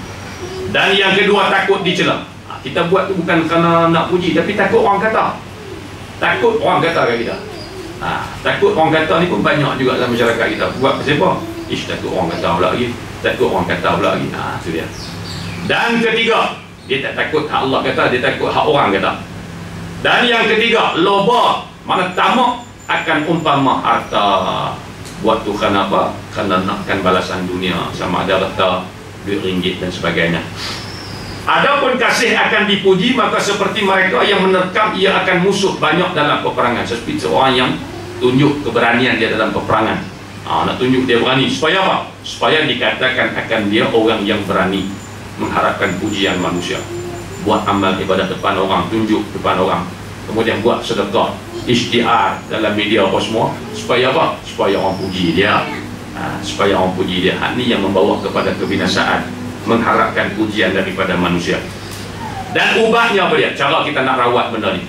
Dan yang kedua, takut dicela. Kita buat tu bukan kerana nak puji, tapi takut orang kata. Takut orang kata kat kita. Takut orang kata ni pun banyak juga dalam masyarakat kita. Buat pasal apa? Takut orang kata pula lagi, takut orang kata pula lagi. Itu dia. Dan ketiga, dia tak takut hak Allah kata, dia takut hak orang kata. Dan yang ketiga, loba, mana tamak akan umpama harta. Buat tu kerana apa? Kerana nakkan balasan dunia, sama ada harta, duit ringgit dan sebagainya. Adapun kasih akan dipuji, maka seperti mereka yang menerkam ia akan musuh banyak dalam peperangan. Seperti seorang yang tunjuk keberanian dia dalam peperangan. Nak tunjuk dia berani. Supaya apa? Supaya dikatakan akan dia orang yang berani, mengharapkan pujian manusia. Buat amal ibadah depan orang, tunjuk depan orang, kemudian buat sedekah, isytihar dalam media apa semua. Supaya apa? Supaya orang puji dia. Supaya orang puji dia. Ini yang membawa kepada kebinasaan, mengharapkan pujian daripada manusia. Dan ubatnya apa dia? Cara kita nak rawat benda ni.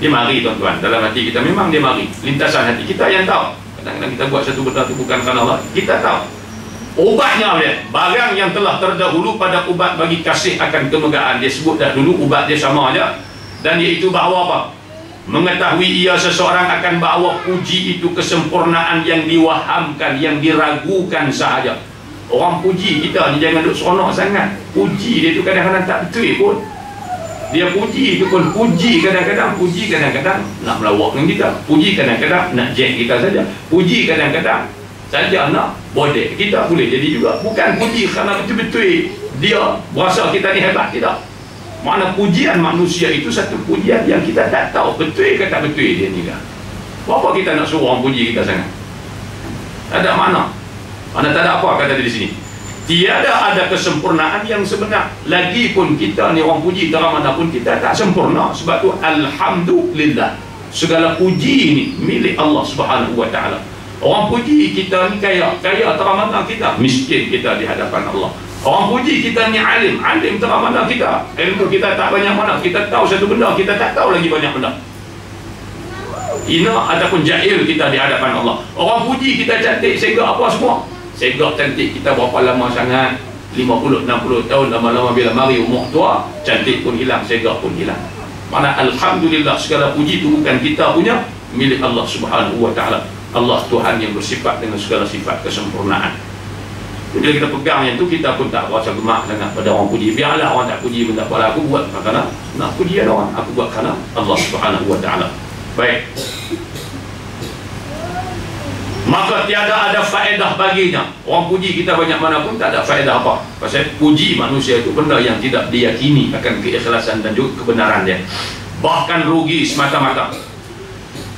Dia mari tuan-tuan, dalam hati kita memang dia mari. Lintasan hati kita yang tahu. Kadang-kadang kita buat satu benda itu bukan kerana Allah, kita tahu. Ubatnya dia, barang yang telah terdahulu pada ubat bagi kasih akan kemegahan. Dia sebut dah dulu ubat dia sama aja. Dan iaitu bahawa apa? Mengetahui ia seseorang akan bahawa puji itu kesempurnaan yang diwahamkan, yang diragukan sahaja. Orang puji kita ni jangan duk seronok sangat. Puji dia tu kadang-kadang tak betul pun. Dia puji itu pun puji kadang-kadang nak melawak dengan kita, puji kadang-kadang nak jack kita saja, puji kadang-kadang saja nak bodek kita boleh jadi juga. Bukan puji kerana betul-betul dia berasa kita ni hebat, tidak. Mana pujian manusia itu satu pujian yang kita tak tahu betul ke tak betul dia ni kan. Apa kita nak suruh orang puji kita sangat? Tak ada mana. Mana tak ada apa kata dia di sini. Tiada ada kesempurnaan yang sebenar. Lagipun kita ni orang puji terang mana pun kita tak sempurna. Sebab tu alhamdulillah, segala puji ni milik Allah Subhanahu wa taala. Orang puji kita ni kaya terang mana kita, miskin kita di hadapan Allah. Orang puji kita ni alim terang mana kita, ilmu kita tak banyak mana, kita tahu satu benda, kita tak tahu lagi banyak benda. Hina ataupun jahil kita di hadapan Allah. Orang puji kita cantik sehingga apa semua. Segak cantik kita berapa lama sangat, 50-60 tahun, lama-lama bila mari umur tua, cantik pun hilang, segak pun hilang. Mana alhamdulillah segala puji itu bukan kita punya, milik Allah Subhanahu wa taala. Allah Tuhan yang bersifat dengan segala sifat kesempurnaan. Bila kita pegang yang tu, kita pun tak rasa gemak sangat pada orang puji. Biarlah orang tak puji pun tak apa, aku buat kerana nak puji orang, aku buat kerana Allah Subhanahu wa taala. Baik. Maka tiada ada faedah baginya. Orang puji kita banyak mana pun tak ada faedah apa. Pasal puji manusia itu benda yang tidak diyakini akan keikhlasan dan juga kebenaran dia. Bahkan rugi semata-mata.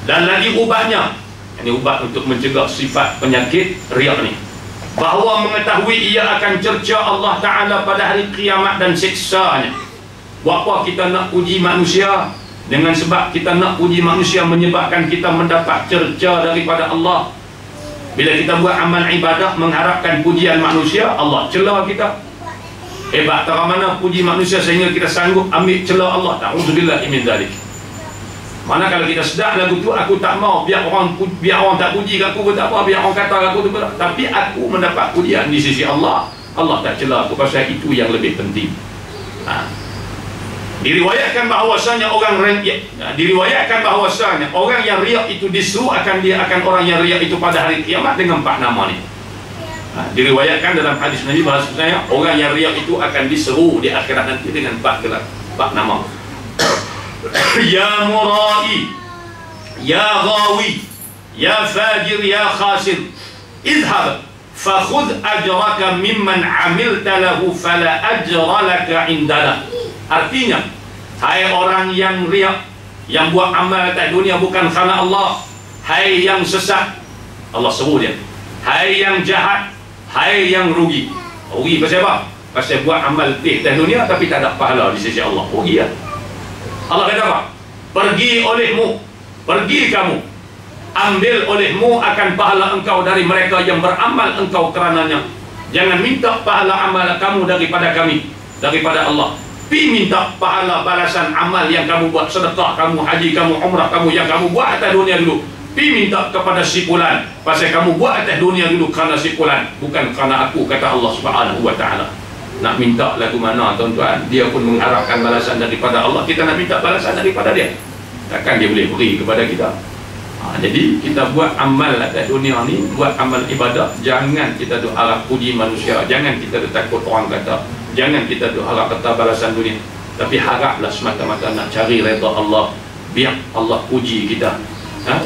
Dan lagi ubatnya, ini ubat untuk mencegah sifat penyakit riak ni, bahawa mengetahui ia akan cerca Allah Ta'ala pada hari kiamat dan siksanya. Buat apa kita nak puji manusia? Dengan sebab kita nak puji manusia menyebabkan kita mendapat cerca daripada Allah. Bila kita buat amal ibadah mengharapkan pujian manusia, Allah celah kita. Hebat terang mana puji manusia sehingga kita sanggup ambil celah Allah. Ta'udzubillah min dzalik. Mana kalau kita sedar lagu tu, aku tak mau biar orang tak puji aku pun tak apa, biar orang kata aku tu pun, tapi aku mendapat pujian di sisi Allah. Allah tak celah aku, pasal itu yang lebih penting. Diriwayatkan bahawasanya orang yang riak itu diseru akan orang yang riak itu pada hari kiamat dengan 4 nama ni. Diriwayatkan dalam hadis Nabi bahasanya orang yang riak itu akan diseru di akhirat nanti dengan 4 nama. Ya murai, ya ghawi, ya fajir, ya khasir, idhab fakhudh ajraka mimman amilta lahu fala ajra laka indana. Artinya, hai orang yang riak, yang buat amal atas dunia bukan kerana Allah, hai yang sesat, Allah seru dia, hai yang jahat, hai yang rugi. Rugi pasal apa? Pasal buat amal atas dunia tapi tak ada pahala di sisi Allah. Rugi ya. Allah kata apa? Pergi kamu, ambil olehmu akan pahala engkau dari mereka yang beramal engkau kerananya. Jangan minta pahala amal kamu daripada kami, daripada Allah. Minta pahala balasan amal yang kamu buat, sedekah kamu, haji kamu, umrah kamu yang kamu buat atas dunia dulu. Minta kepada si fulan, pasal kamu buat atas dunia dulu kerana si fulan, bukan kerana aku, kata Allah Subhanahu wa taala. Nak minta lagu mana tuan-tuan? Dia pun mengharapkan balasan daripada Allah, kita nak minta balasan daripada dia. Takkan dia boleh beri kepada kita? Jadi kita buat amal atas dunia ni, buat amal ibadah, jangan kita duk harap puji manusia, jangan kita duk takut orang kata, jangan kita duk harap kata balasan dunia, tapi haraplah semata-mata nak cari redha Allah. Biar Allah puji kita,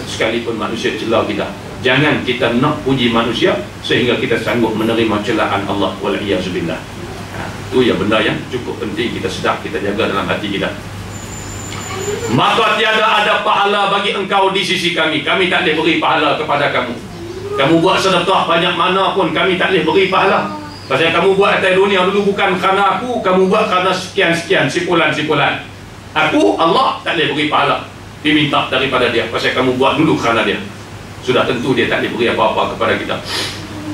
sekalipun manusia celah kita. Jangan kita nak puji manusia sehingga kita sanggup menerima celaan Allah. Wal-iyazubillah. Itu ya benda yang cukup penting kita sedar, kita jaga dalam hati kita. Maka tiada ada pahala bagi engkau di sisi kami. Kami tak boleh beri pahala kepada kamu. Kamu buat sedekah banyak mana pun, kami tak boleh beri pahala. Pasal kamu buat atas dunia dulu bukan kerana aku, kamu buat kerana sekian-sekian, sipulan-sipulan. Aku, Allah tak boleh beri pahala. Diminta daripada dia, pasal kamu buat dulu kerana dia. Sudah tentu dia tak boleh beri apa-apa kepada kita.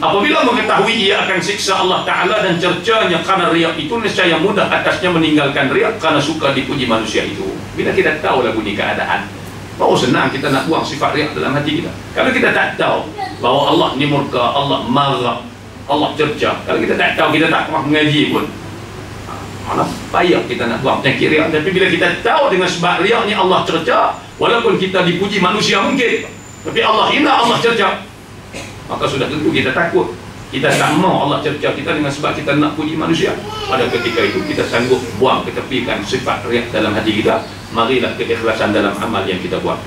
Apabila mengetahui ia akan siksa Allah Ta'ala dan cercanya karena riak itu, nescaya mudah atasnya meninggalkan riak karena suka dipuji manusia itu. Bila kita tahu lagu ni keadaan, baru senang kita nak buang sifat riak dalam hati kita. Kalau kita tak tahu bahawa Allah ni murka, Allah marah, Allah cerca, kalau kita tak tahu, kita tak pernah mengaji pun, mana payah kita nak buang penyakit riak. Tapi bila kita tahu dengan sebab riak ni Allah cerca, walaupun kita dipuji manusia mungkin, tapi Allah hina, Allah cerca, maka sudah tentu kita takut. Kita tak mau Allah cerca kita dengan sebab kita nak puji manusia. Pada ketika itu kita sanggup buang, ketepikan sifat riak dalam hati kita. Marilah keikhlasan dalam amal yang kita buat.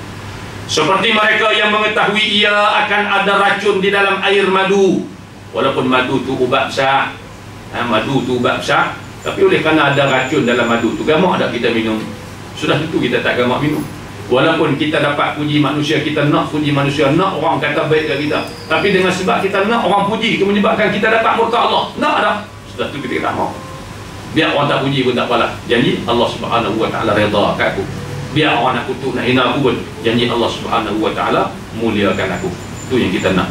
Seperti mereka yang mengetahui ia akan ada racun di dalam air madu. Walaupun madu tu ubat besar, madu tu ubat besar, tapi oleh kerana ada racun dalam madu tu, gamak tak kita minum? Sudah tentu kita tak gamak minum. Walaupun kita dapat puji manusia, kita nak puji manusia, nak orang kata baik kat kita, tapi dengan sebab kita nak orang puji, itu menyebabkan kita dapat murka Allah. Nak tak? Sudah tu kita tak mau. Biar orang tak puji pun tak apalah, janji Allah Subhanahu Wa Ta'ala redha kat aku. Biar orang nak kutuk, nak hina aku pun, janji Allah Subhanahu Wa Ta'ala muliakan aku. Itu yang kita nak.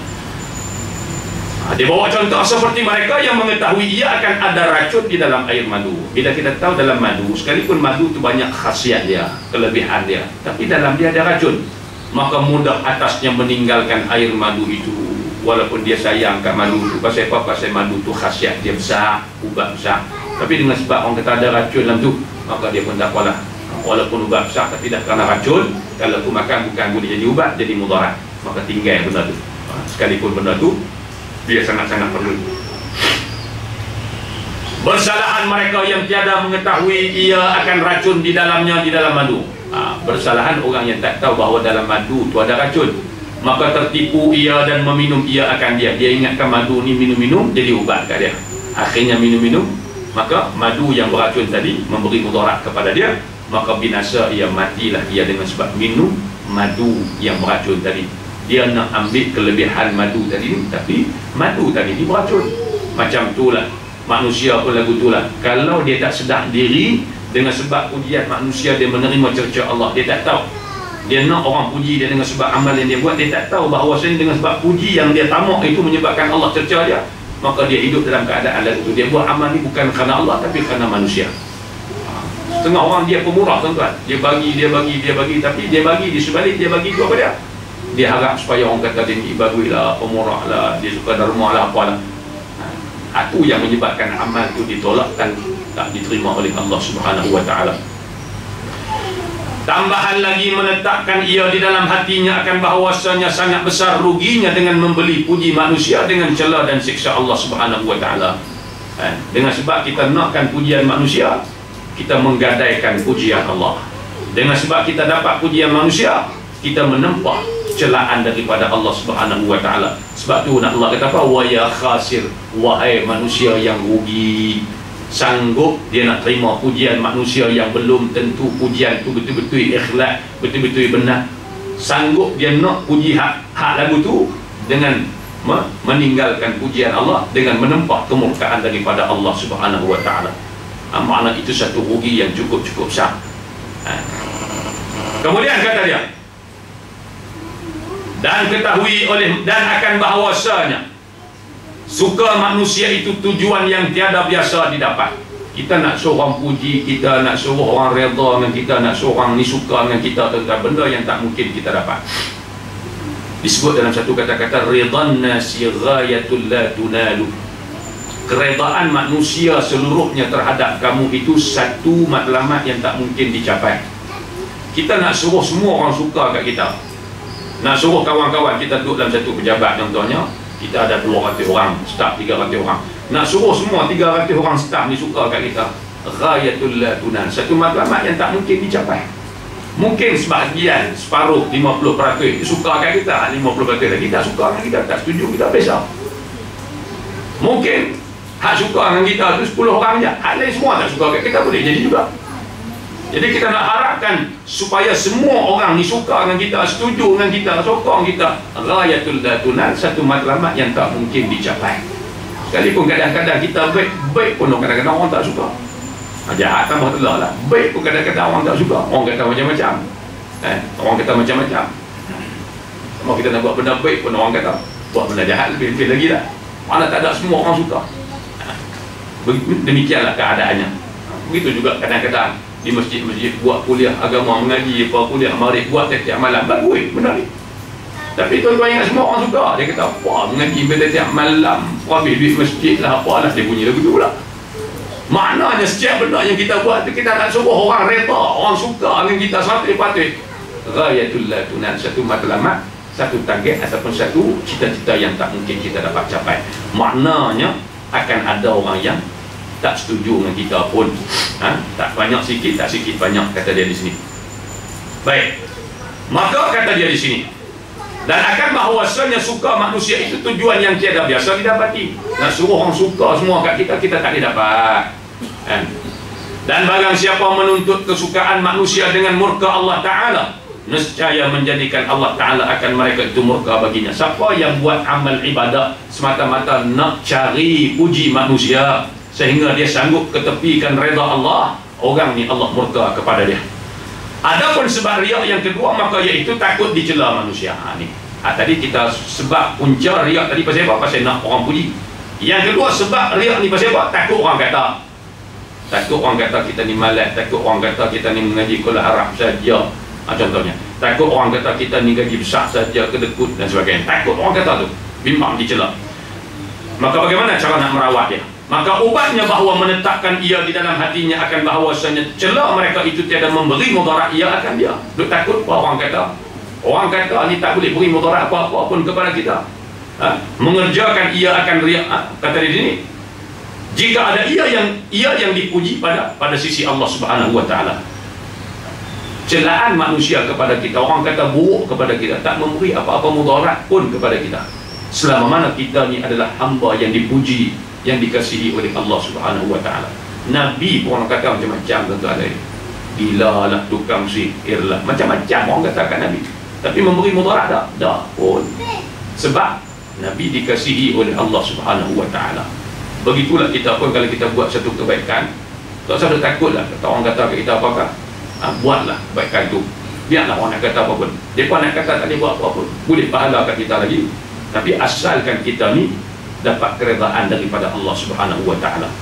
Dia bawa contoh seperti mereka yang mengetahui ia akan ada racun di dalam air madu. Bila kita tahu dalam madu, sekalipun madu itu banyak khasiat dia, kelebihan dia, tapi dalam dia ada racun, maka mudah atasnya meninggalkan air madu itu. Walaupun dia sayang kat madu itu. Pasal apa? Pasal madu itu khasiat dia besar, ubat besar. Tapi dengan sebab orang kata ada racun dalam tu, maka dia pun tak apalah. Walaupun ubat besar tapi tak kerana racun, kalau aku makan bukan boleh jadi ubat, jadi mudarat, maka tinggal benda tu. Sekalipun benda tu dia sangat-sangat perlu. Bersalahan mereka yang tiada mengetahui ia akan racun di dalamnya, di dalam madu. Bersalahan orang yang tak tahu bahawa dalam madu tu ada racun, maka tertipu ia dan meminum ia akan dia. Dia ingatkan madu ni minum-minum jadi ubat kat dia. Akhirnya minum-minum, maka madu yang beracun tadi memberi mudarat kepada dia, maka binasa ia, matilah ia dengan sebab minum madu yang beracun tadi. Dia nak ambil kelebihan madu tadi ni, tapi madu tadi ni beracun. Macam itulah manusia pun lagu itulah. Kalau dia tak sedar diri, dengan sebab pujian manusia dia menerima cerca Allah, dia tak tahu. Dia nak orang puji dia dengan sebab amal yang dia buat, dia tak tahu bahawa dengan sebab puji yang dia tamak itu menyebabkan Allah cerca dia, maka dia hidup dalam keadaan lagu itu. Dia buat amal ni bukan kerana Allah, tapi kerana manusia. Setengah orang dia pemurah, tuan-tuan. Dia bagi, tapi dia bagi di sebalik dia bagi itu apa dia? Dia harap supaya orang kata dia ni bagui lah, pemurah lah, dia suka derma lah, apalah. Itu yang menyebabkan amal itu ditolak dan tak diterima oleh Allah Subhanahu Wa Ta'ala. Tambahan lagi meletakkan ia di dalam hatinya akan bahawasanya sangat besar ruginya dengan membeli puji manusia dengan celah dan siksa Allah Subhanahu Wa Ta'ala. Dengan sebab kita nakkan pujian manusia, kita menggadaikan pujian Allah. Dengan sebab kita dapat pujian manusia, kita menempah celaan daripada Allah Subhanahu Wa Ta'ala. Sebab tu nak Allah kata apa? Wa ya khasir, wahai manusia yang rugi. Sanggup dia nak terima pujian manusia yang belum tentu pujian tu betul-betul ikhlas, betul-betul benar. Sanggup dia nak puji hak lagu tu dengan meninggalkan pujian Allah, dengan menempah kemurkaan daripada Allah Subhanahu Wa Ta'ala. Makna itu satu rugi yang cukup besar. Kemudian kata dia, dan ketahui dan akan bahawasanya suka manusia itu tujuan yang tiada biasa didapat. Kita nak seorang puji, kita nak suruh orang redha dengan kita, nak seorang ni suka dengan kita, tentang benda yang tak mungkin kita dapat. Disebut dalam satu kata-kata, ridhan nasi ghayatul la tunalu. Keredaan manusia seluruhnya terhadap kamu itu satu matlamat yang tak mungkin dicapai. Kita nak suruh semua orang suka kat kita, nak suruh kawan-kawan kita duduk dalam satu pejabat, contohnya kita ada 200 orang, staf 300 orang, nak suruh semua 300 orang staf ni suka kat kita, ghayatul la tunan, satu matlamat yang tak mungkin dicapai. Mungkin sebahagian, separuh, 50% suka kat kita, 50% lagi tak suka dengan kita, tak setuju, kita besar. Mungkin hak suka dengan kita tu 10 orang je, hak lain semua tak suka kat kita, boleh jadi juga. Jadi kita nak harapkan supaya semua orang ni suka dengan kita, setuju dengan kita, sokong kita. Ghayatul datunan, satu matlamat yang tak mungkin dicapai. Sekalipun kadang-kadang kita baik pun kadang-kadang orang tak suka. Jahat tambah telah lah. Baik pun kadang-kadang orang tak suka. Orang kata macam-macam, orang kata macam-macam. Sama kita nak buat benda baik pun orang kata buat benda jahat lebih lagi lah. Mana tak ada, semua orang suka. Demikianlah keadaannya. Begitu juga kadang-kadang di masjid-masjid buat kuliah agama, mengaji apa, kuliah maghrib buat tiap-tiap malam, bagus, benar ni. Tapi tuan-tuan ingat semua orang suka. Dia kata, wah mengaji tiap malam, habis duit masjid lah, apalah, dia bunyi lagu tu pula. Maknanya setiap benda yang kita buat tu, kita tak suruh orang reda, orang suka dengan kita 100%. Ghayatul la tunan, satu matlamat, satu target ataupun satu cita-cita yang tak mungkin kita dapat capai. Maknanya akan ada orang yang tak setuju dengan kita pun. Tak banyak sikit, tak sikit banyak, kata dia di sini. Baik, maka kata dia di sini, dan akan bahawasanya suka manusia itu tujuan yang tiada biasa didapati. Nak suruh orang suka semua kat kita, kita tak dapat. Dan barang siapa menuntut kesukaan manusia dengan murka Allah Ta'ala, nescaya menjadikan Allah Ta'ala akan mereka itu murka baginya. Siapa yang buat amal ibadah semata-mata nak cari puji manusia sehingga dia sanggup ketepikan reda Allah, orang ni Allah murka kepada dia. Adapun sebab riak yang kedua, maka iaitu takut dicela manusia. Tadi kita sebab punca riak tadi pasal apa? Pasal nak orang puji. Yang kedua sebab riak ni pasal apa? Takut orang kata. Takut orang kata kita ni malas, takut orang kata kita ni mengaji kuliah Arab saja. Contohnya, takut orang kata kita ni gaji besar saja, kedekut dan sebagainya. Takut orang kata tu, bimbang dicela. Maka bagaimana cara nak merawat dia? Maka ubatnya bahawa menetapkan ia di dalam hatinya akan bahawasanya cela mereka itu tiada memberi mudarat ia akan dia. Duk takut orang kata. Orang kata ni tak boleh beri mudarat apa-apa pun kepada kita. Mengerjakan ia akan riak. Kata di sini, jika ada ia yang dipuji pada sisi Allah Subhanahu wa taala. Celaan manusia kepada kita, orang kata buruk kepada kita, tak memberi apa-apa mudarat pun kepada kita. Selama mana kita ni adalah hamba yang dipuji, yang dikasihi oleh Allah Subhanahu wa taala. Nabi pun orang kata macam-macam tuan-tuan ada. Gila lah, tukang sihir lah, macam-macam orang katakan Nabi. Tapi memberi mudarat tak pun. Sebab Nabi dikasihi oleh Allah Subhanahu wa taala. Begitulah kita pun kalau kita buat satu kebaikan, tak usah takutlah kata orang kata kat kita apakah. Buatlah kebaikan tu. Biarlah orang nak kata apa pun. Depa nak kata tak boleh buat apa pun. Boleh pahala kat kita lagi. Tapi asalkan kita ni dapat keredaan daripada Allah Subhanahu wa taala.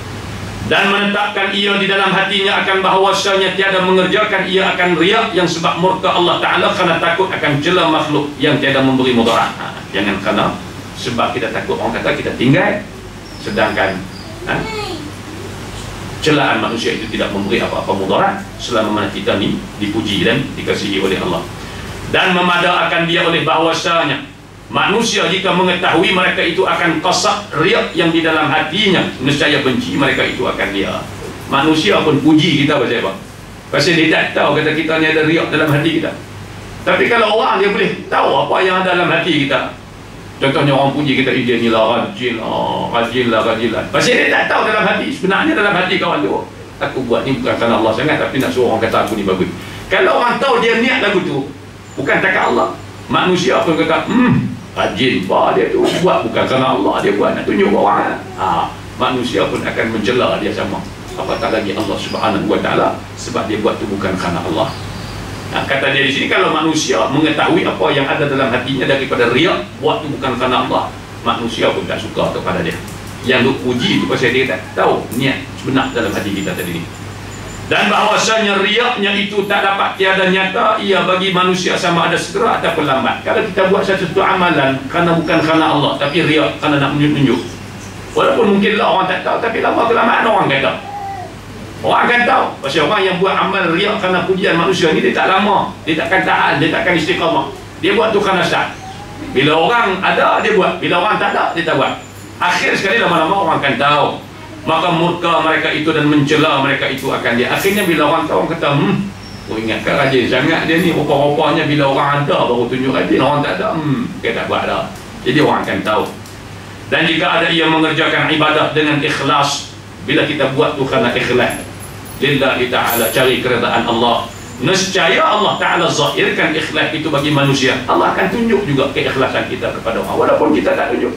Dan menetapkan ia di dalam hatinya akan bahawasanya tiada mengerjakan ia akan riak yang sebab murka Allah Ta'ala kerana takut akan cela makhluk yang tiada memberi mudarat. Jangan kerana sebab kita takut orang kata kita tinggal, sedangkan celaan manusia itu tidak memberi apa-apa mudarat selama mana kita ni dipuji dan dikasihi oleh Allah. Dan memadakan dia oleh bahawasanya manusia jika mengetahui mereka itu akan qasak riak yang di dalam hatinya, nescaya benci mereka itu akan dia. Manusia pun puji kita pasal apa? Pasal dia tak tahu kata kita ni ada riak dalam hati kita. Tapi kalau orang dia boleh tahu apa yang ada dalam hati kita. Contohnya orang puji kita, dia ni lah rajin lah. Pasal dia tak tahu dalam hati, sebenarnya dalam hati kawan tu, aku buat ni bukan kerana Allah sangat, tapi nak suruh orang kata aku ni bagus. Kalau orang tahu dia niat lagu tu bukan takat Allah, manusia pun kata rajin bah dia tu buat bukan kerana Allah, dia buat nak tunjuk orang. Manusia pun akan mencela dia sama, apatah lagi Allah Subhanahu wa taala, sebab dia buat tu bukan kerana Allah. Kata dia di sini, kalau manusia mengetahui apa yang ada dalam hatinya daripada riak, buat tu bukan kerana Allah, manusia pun tak suka kepada dia. Yang duk puji tu pasal dia tak tahu niat sebenar dalam hati kita tadi ni. Dan bahawasanya riaknya itu tak dapat tiada nyata ia bagi manusia sama ada segera ataupun lambat. Kalau kita buat satu amalan kerana bukan kerana Allah, tapi riak kerana nak menunjuk, walaupun mungkinlah orang tak tahu, tapi lama kelamaan orang kata. Orang akan tahu. Pasal orang yang buat amal riak kerana pujian manusia ni, dia tak lama, dia takkan tahan, dia takkan istiqamah. Dia buat tu kerana syak. Bila orang ada, dia buat. Bila orang tak ada, dia tak buat. Akhir sekali lama-lama orang akan tahu. Maka murka mereka itu dan mencela mereka itu akan dia. Akhirnya bila orang tahu, orang kata ingatkan rajin sangat dia ni, rupa-rupanya bila orang ada baru tunjuk rajin, orang tak ada dia tak buat dah. Jadi orang akan tahu. Dan jika ada ia mengerjakan ibadah dengan ikhlas, bila kita buat tu kerana ikhlas lillahi ta'ala, cari keredaan Allah, nescaya Allah Ta'ala zahirkan ikhlas itu bagi manusia. Allah akan tunjuk juga keikhlasan kita kepada orang, walaupun kita tak tunjuk.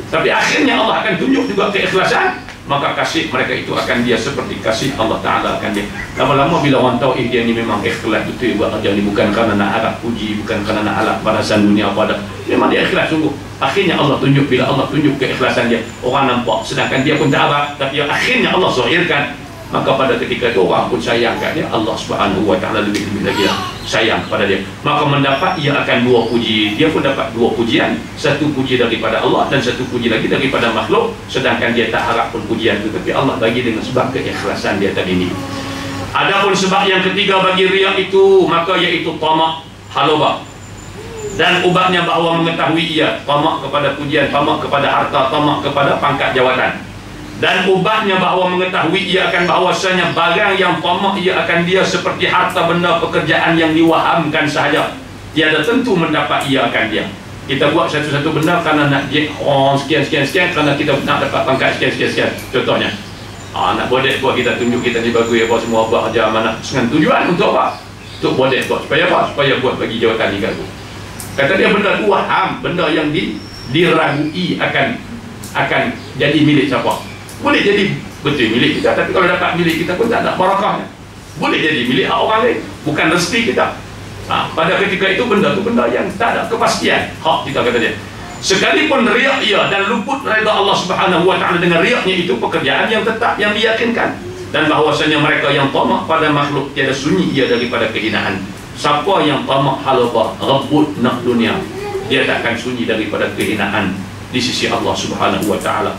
Tapi akhirnya Allah akan tunjuk juga keikhlasan maka kasih mereka itu akan dia seperti kasih Allah Ta'ala akan dia. Lama-lama bila orang tahu dia ni memang ikhlas betul buat kerja ni, bukan kerana nak harap puji, bukan kerana nak harap balasan dunia apa dah, memang dia ikhlas sungguh. Akhirnya Allah tunjuk, bila Allah tunjuk keikhlasan dia, orang nampak, sedangkan dia pun tak harap, tapi akhirnya Allah zahirkan. Maka pada ketika itu orang pun sayang kat dia, Allah Subhanahu Wa Ta'ala lebih-lebih lagi sayang kepada dia. Maka mendapat ia akan dua puji, dia pun dapat dua pujian, satu puji daripada Allah dan satu puji lagi daripada makhluk, sedangkan dia tak harap pun pujian itu, tapi Allah bagi dengan sebab keikhlasan dia tadi ni. Adapun sebab yang ketiga bagi riya itu, maka iaitu tamak, haloba. Dan ubatnya bahawa mengetahui ia tamak kepada pujian, tamak kepada harta, tamak kepada pangkat jawatan. Dan ubatnya bahawa mengetahui ia akan bahawasanya barang yang tamak ia akan dia seperti harta benda pekerjaan yang diwahamkan sahaja, tiada tentu mendapat ia akan dia. Kita buat satu-satu benda kerana nak get sekian, kerana kita nak dapat pangkat sekian. Contohnya nak bodek buat, kita tunjuk kita ni bagus apa semua, buat kerja amanah dengan tujuan untuk apa? Untuk bodek buat, supaya apa? Supaya buat bagi jawatan ni kat tu. Kata dia benda tu waham, benda yang diragui akan jadi milik siapa. Boleh jadi betul milik kita, tapi kalau dapat milik kita pun tak ada barakahnya. Boleh jadi milik orang lain, bukan rezeki kita. Pada ketika itu benda tu benda yang tak ada kepastian hak kita, kata dia. Sekalipun riak ia dan luput redha Allah Subhanahu Wa Ta'ala dengan riaknya itu, pekerjaan yang tetap yang diyakinkan. Dan bahawasanya mereka yang tamak pada makhluk tiada sunyi ia daripada kehinaan. Siapa yang tamak halaba, rebut nak dunia, dia takkan sunyi daripada kehinaan di sisi Allah Subhanahu Wa Ta'ala.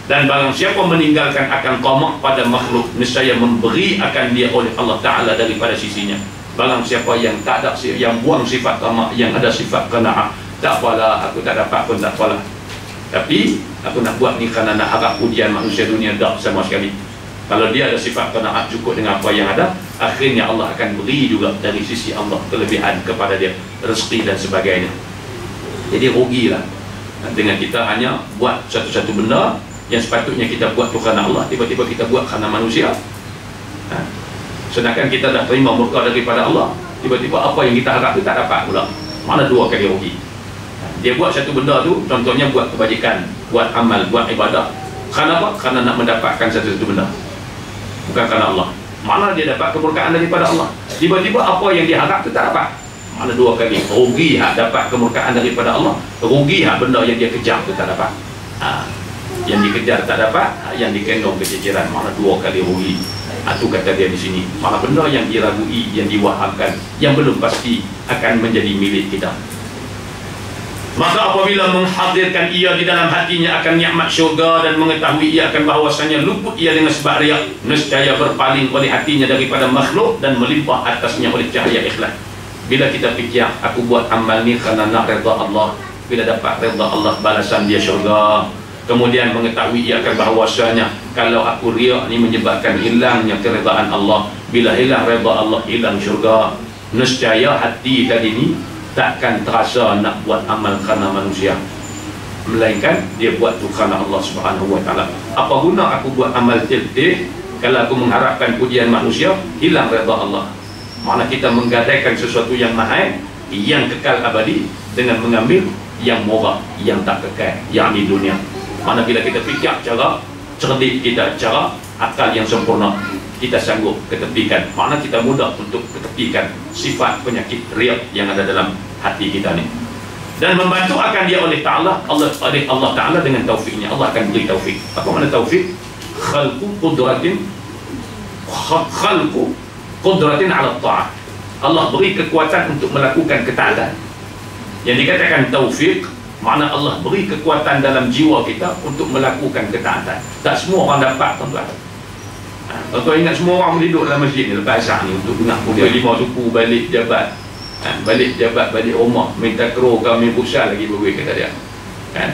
Dan barang siapa meninggalkan akan tamak pada makhluk, nescaya memberi akan dia oleh Allah Ta'ala daripada sisinya. Barang siapa yang tak ada, yang buang sifat tamak, yang ada sifat qanaah, tak apalah, aku tak dapat pun tak apalah, tapi aku nak buat ni kerana nak harap pujian manusia dunia, tak sama sekali. Kalau dia ada sifat qanaah cukup dengan apa yang ada, akhirnya Allah akan beri juga dari sisi Allah kelebihan kepada dia, rezeki dan sebagainya. Jadi rugilah dengan kita hanya buat satu-satu benda yang sepatutnya kita buat tu kerana Allah, tiba-tiba kita buat kerana manusia. Sedangkan kita dah terima murka daripada Allah, tiba-tiba apa yang kita harap tu tak dapat pula. Mana dua kali rugi. Dia buat satu benda tu, contohnya buat kebajikan, buat amal, buat ibadah, kerana apa? Kerana nak mendapatkan satu-satu benda, bukan kerana Allah. Mana dia dapat kemurkaan daripada Allah, tiba-tiba apa yang dia harap tu tak dapat. Mana dua kali rugi hak dapat kemurkaan daripada Allah, rugi hak benda yang dia kejar tu tak dapat. Yang dikejar tak dapat, yang dikendong keciciran, mana dua kali rugi. Itu kata dia di sini. Mana benda yang diragui, yang diwahamkan, yang belum pasti akan menjadi milik kita. Maka apabila menghadirkan ia di dalam hatinya akan nikmat syurga dan mengetahui ia akan bahawasanya luput ia dengan sebab riak, nescaya berpaling oleh hatinya daripada makhluk dan melimpah atasnya oleh cahaya ikhlas. Bila kita fikir, aku buat amal ni kerana nak redha Allah, bila dapat redha Allah, balasan dia syurga. Kemudian mengetahui ia akan bahawasanya kalau aku riak ni menyebabkan hilangnya keredaan Allah, bila hilang redha Allah, hilang syurga. Nescaya hati tadi ni takkan terasa nak buat amal kerana manusia, melainkan dia buat tu kerana Allah Subhanahu Wa Ta'ala. Apa guna aku buat amal tiltih kalau aku mengharapkan pujian manusia, hilang redha Allah. Mana kita menggadaikan sesuatu yang mahal, yang kekal abadi, dengan mengambil yang murah, yang tak kekal, yakni dunia. Mana bila kita fikir cara cerdik kita, cara akal yang sempurna, kita sanggup ketepikan. Mana kita mudah untuk ketepikan sifat penyakit riak yang ada dalam hati kita ni. Dan membantu akan dia oleh Allah Ta'ala dengan taufiknya. Allah akan beri taufik. Apa makna taufik? Khalqu qudratin ala ta'ah. Allah beri kekuatan untuk melakukan ketaatan. Yang dikatakan taufik, makna Allah beri kekuatan dalam jiwa kita untuk melakukan ketaatan. Tak semua orang dapat, tuan-tuan. Tuan-tuan ingat semua orang duduk dalam masjid ni lepas asar ni untuk dengar kuliah 5 suku balik jabat, balik rumah, minta kru kami pusat lagi berwih, kata dia.